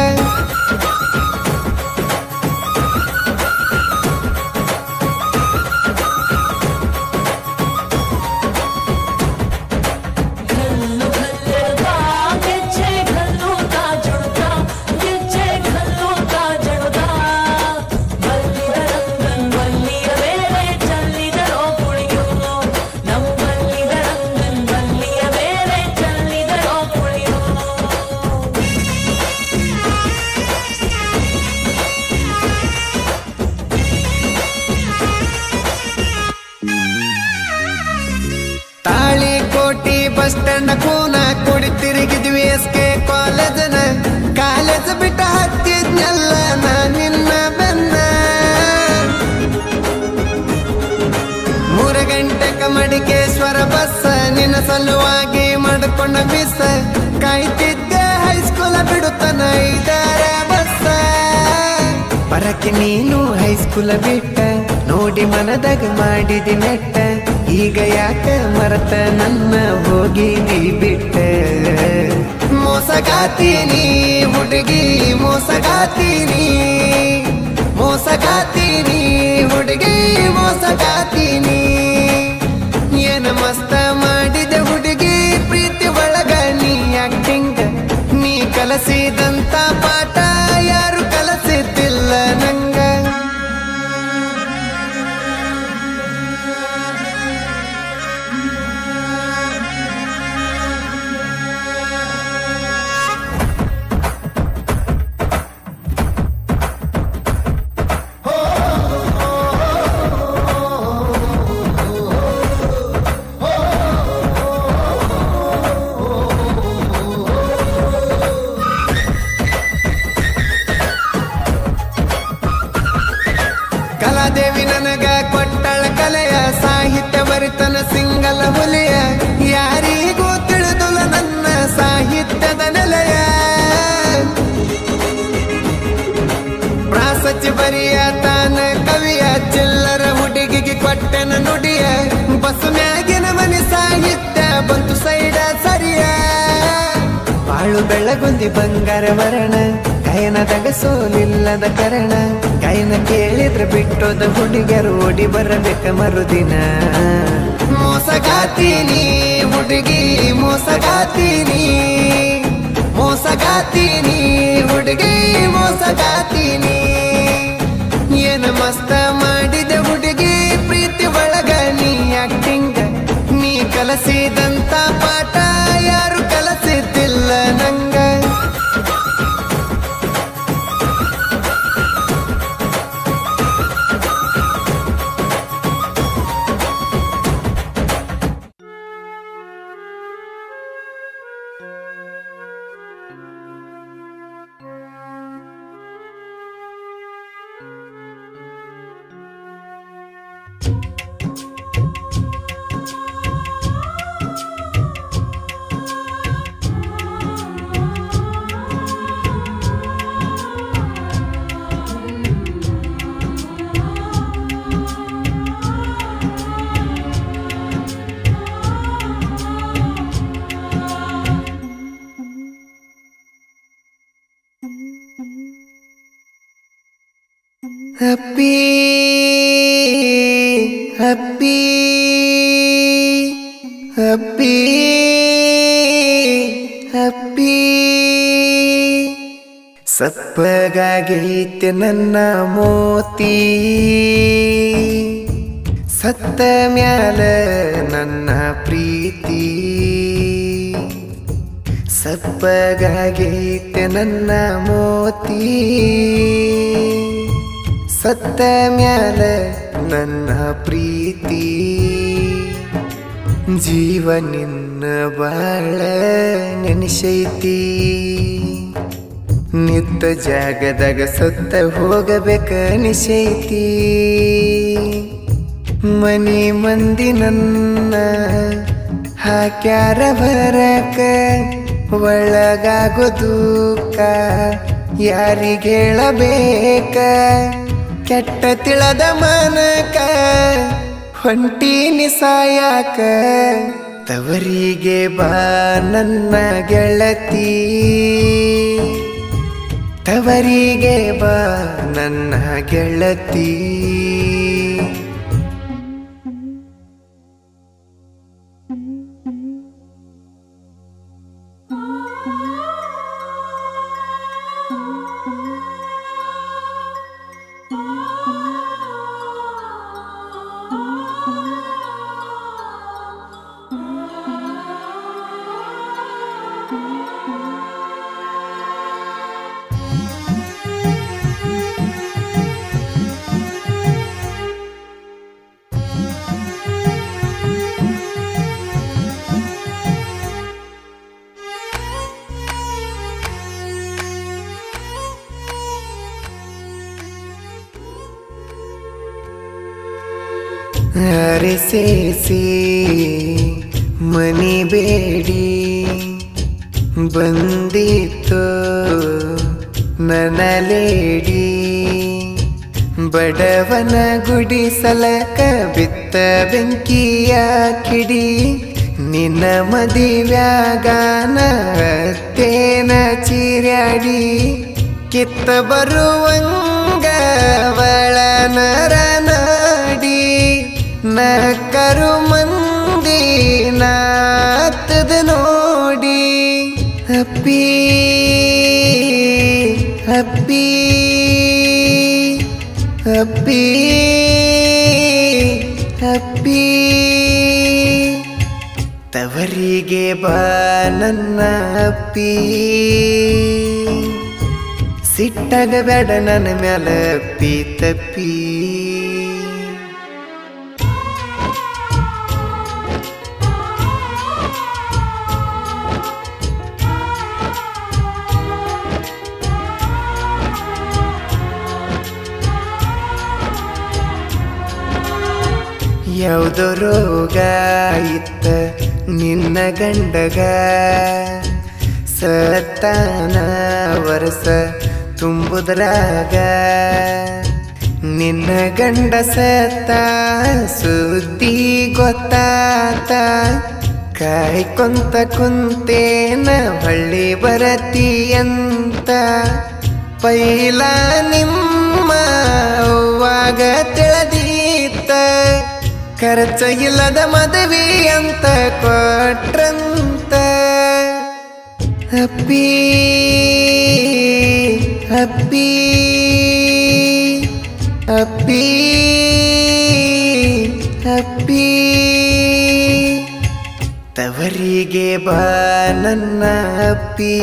ಸಲುವಾಗಿ ಮಾಡ್ಕೊಂಡ ಮಿಸ್ ಕಾಯ್ತಿದ್ದೆ ಹೈಸ್ಕೂಲ ಬಿಡುತ್ತನ ಇದಾರ ಬಸ್ಸ ಬರಕ್ಕೆ ನೀನು ಹೈಸ್ಕೂಲ ಬಿಟ್ಟ ನೋಡಿ ಮನದಾಗ ಮಾಡಿದಿ ನೆಟ್ಟ ಈಗ ಯಾಕ ಮರತ ನನ್ನ ಹೋಗಿದಿ ಬಿಟ್ಟ ಮೋಸಗಾತೀನಿ ಹುಡುಗಿ ಮೋಸಗಾತೀನಿ ಮೋಸಗಾತೀನಿ ಹುಡುಗಿ ಮೋಸಗಾತೀನಿ ಏನ ಮಸ್ತ ಮಾಡಿದೆ ಹುಡುಗಿ ಪ್ರೀತಿ ಒಳಗ ನೀ ಆಕ್ಟಿಂಗ್ ನೀ ಕಲಸಿದಂತ ಪಾಠ ಯಾರು ಕಲಸಿದ್ದಿಲ್ಲ ನಂಗ ಕಲಾದೇವಿ ನನಗ ಕೊಟ್ಟಳ ಕಲೆಯ ಸಾಹಿತ್ಯ ಬರಿತನ ಸಿಂಗಲ ಹುಲಿಯ ಯಾರಿಗೂ ತಿಳಿದುಲ ನನ್ನ ಸಾಹಿತ್ಯದ ನೆಲೆಯ ಪ್ರಾಸಚ್ಚಿ ಬರಿಯ ತಾನ ಕವಿಯ ಚಿಲ್ಲರ ಹುಡುಗಿಗೆ ಕೊಟ್ಟೆನ ನುಡಿಯ ಬಸ್ ಮ್ಯಾಗಿನ ಮನೆ ಸಾಹಿತ್ಯ ಬಂತು ಸೈಡ ಸರಿಯ ಬಾಳು ಬೆಳಗುಂದಿ ಬಂಗಾರ ವರ್ಣ ಗಾಯನದಾಗ ಸೋಲಿಲ್ಲದ ಕರಣ ಗಾಯನ ಕೇಳಿದ್ರೆ ಬಿಟ್ಟೋದ ಹುಡುಗರು ಓಡಿ ಬರಬೇಕ ಮರುದಿನ ಮೋಸಗಾತೀನಿ ಹುಡುಗಿ ಮೋಸಗಾತೀನಿ ಮೋಸಗಾತೀನಿ ಹುಡುಗಿ ಮೋಸಗಾತೀನಿ ಏನ ಮಸ್ತ ಮಾಡಿದೆ ಹುಡುಗಿ ಪ್ರೀತಿ ಒಳಗ ನೀ ಆಕ್ಟಿಂಗ್ ನೀ ಕಲಸಿದಂತ ಪಾಠ ಯಾರು ಕಲಸಿದ್ದಿಲ್ಲ ನಂಗ ಅಪ್ಪಿ ಅಪ್ಪಿ ಅಪ್ಪಿ ಅಪ್ಪಿ ಸಪ್ಪಗಾಗೈತೆ ನನ್ನ ಮೋತಿ ಸತ್ತ ಮ್ಯಾಲ ನನ್ನ ಪ್ರೀತಿ ಸಪ್ಪಗಾಗೈತೆ ನನ್ನ ಮೋತಿ ಸತ್ತ ಮ್ಯಾಲ ನನ್ನ ಪ್ರೀತಿ ಜೀವನಿನ್ನ ಬಾಳ ನೆನೆಸೈತಿ ನಿತ್ತ ಜಾಗದಾಗ ಸತ್ತ ಹೋಗಬೇಕ ನಿಶೈತಿ ಮನಿ ಮಂದಿ ನನ್ನ ಹಾಕ್ಯಾರ ಬರಕ ಒಳಗಾಗೋ ದುಃಖ ಯಾರಿಗೇಳಬೇಕ ಕೆಟ್ಟ ತಿಳದ ಮನಕ ಹೊಂಟೀನಿ ಸಾಯಾಕ ತವರಿಗೆ ಬಾ ನನ್ನ ಗೆಳತಿ ತವರಿಗೆ ಬಾ ನನ್ನ ಗೆಳತಿ ಅರೆ ಸೇಸಿ ಮನಿ ಬೇಡಿ ಬಂದಿತ್ತು ನನಲೇಡಿ ಬಡವನ ಗುಡಿಸಲಕ ಬಿತ್ತ ಬೆಂಕಿಯ ಕಿಡಿ ನಿನ್ನ ಮದಿವ್ಯಾಗಾನ ತೇನ ಚೀರ್ಯಾಡಿ ಕಿತ್ತ ಬರುವಂಗ ಒಳನರ ನಾಡಿ ನಕ್ಕರು ಮಂದಿ ನಾತದ ನೋಡಿ ಅಪ್ಪಿ ಅಪ್ಪಿ ಅಪ್ಪಿ ಅಪ್ಪಿ ತವರಿಗೆ ಬಾ ನನ್ನ ಅಪ್ಪಿ ಸಿಟ್ಟಾಗ ಬೇಡ ನನ್ನ ಮ್ಯಾಲ ಅಪ್ಪಿ ತಪ್ಪಿ ಯಾವುದೋ ರೋಗ ಇತ್ತ ನಿನ್ನ ಗಂಡಗ ಸತ್ತಾನ ವರ್ಷ ತುಂಬುದ್ರಾಗ ನಿನ್ನ ಗಂಡ ಸತ್ತ ಸುದ್ದಿ ಗೊತ್ತಾತ ಕಾಯ್ಕೊಂತ ಕುಂತೇನ ಹೊಳ್ಳಿ ಬರತಿಯಂತ ಪೈಲ ನಿಮ್ಮ ಅವ್ವಾಗ ತಿಳಿದೀತ ಖರ್ಚ ಇಲ್ಲದ ಮದುವೆ ಅಂತ ಕೊಟ್ರಂತ ಅಪ್ಪಿ ಅಪ್ಪಿ ಅಪ್ಪಿ ಅಪ್ಪಿ ತವರಿಗೆ ಬಾ ನನ್ನ ಅಪ್ಪಿ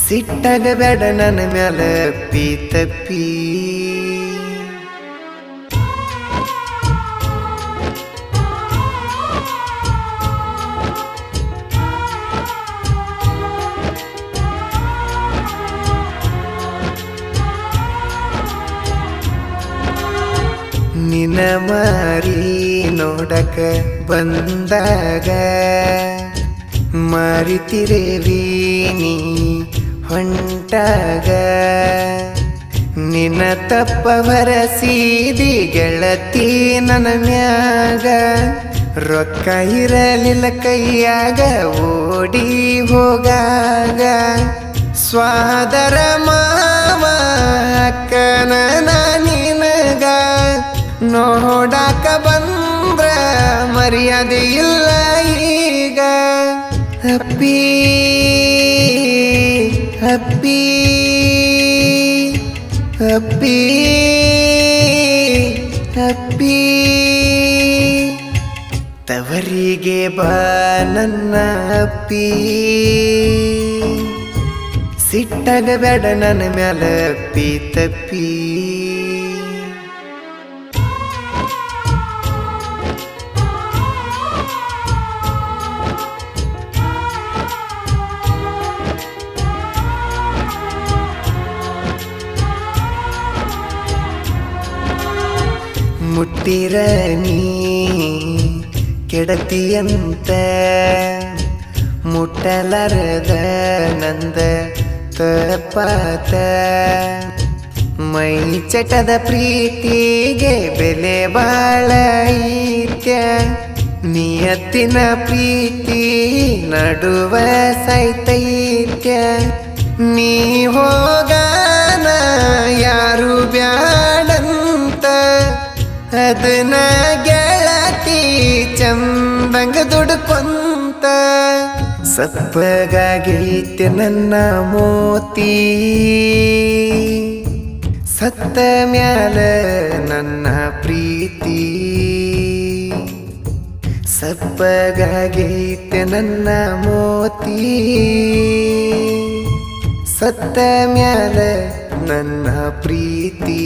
ಸಿಟ್ಟಾಗ ಬೇಡ ನನ್ನ ಮ್ಯಾಲ ಅಪ್ಪಿ ತಪ್ಪಿ ನಿನ ಮಾರಿ ನೋಡಕ ಬಂದಾಗ ಮಾರಿತಿರೇವಿ ನೀ ಹೊಂಟಾಗ ನಿನ್ನ ತಪ್ಪ ಬರಸೀದಿ ಗೆಳತಿ ನನ್ನ ಮ್ಯಾಗ ರೊಕ್ಕ ಇರಲಿಲ್ಲ ಕೈಯಾಗ ಓಡಿ ಹೋಗಾಗ ಸ್ವಾದರ ಮಾವ ಅಕ್ಕನ ನಿನಗ ನೋಡಾಕ ಬಂದ್ರ ಮರ್ಯಾದೆ ಇಲ್ಲ ಈಗ ಅಪ್ಪಿ ಅಪ್ಪಿ ಅಪ್ಪಿ ಅಪ್ಪಿ ತವರಿಗೆ ಬಾ ನನ್ನ ಅಪ್ಪಿ ಸಿಟ್ಟಾಗ ಬೇಡ ನನ್ನ ಮ್ಯಾಲ ಅಪ್ಪಿ ತಪ್ಪಿ ಮುಟ್ಟಿರ ನೀ ಕೆಡತಿಯಂತ ಮುಟ್ಟಲಾರದ ನಂದ ತಪ್ಪಾತ ಮೈ ಚಟದ ಪ್ರೀತಿಗೆ ಬೆಲೆ ಬಾಳ ಐತ್ಯ ನಿಯತ್ತಿನ ಪ್ರೀತಿ ನಡುವ ಸೈತೈತ್ಯ ನೀ ಹೋಗಾನ ಯಾರು ಬ್ಯಾಡಂತ ಅದನ್ನ ಗೆಳತಿ ಚಂದಂಗ ದುಡ್ಕೊಂತ ಸಪ್ಪಗಾಗೈತೆ ನನ್ನ ಮೋತಿ ಸತ್ತ ಮ್ಯಾಲ ನನ್ನ ಪ್ರೀತಿ ಸಪ್ಪಗಾಗೈತೆ ನನ್ನ ಮೋತಿ ಸತ್ತ ಮ್ಯಾಲ ನನ್ನ ಪ್ರೀತಿ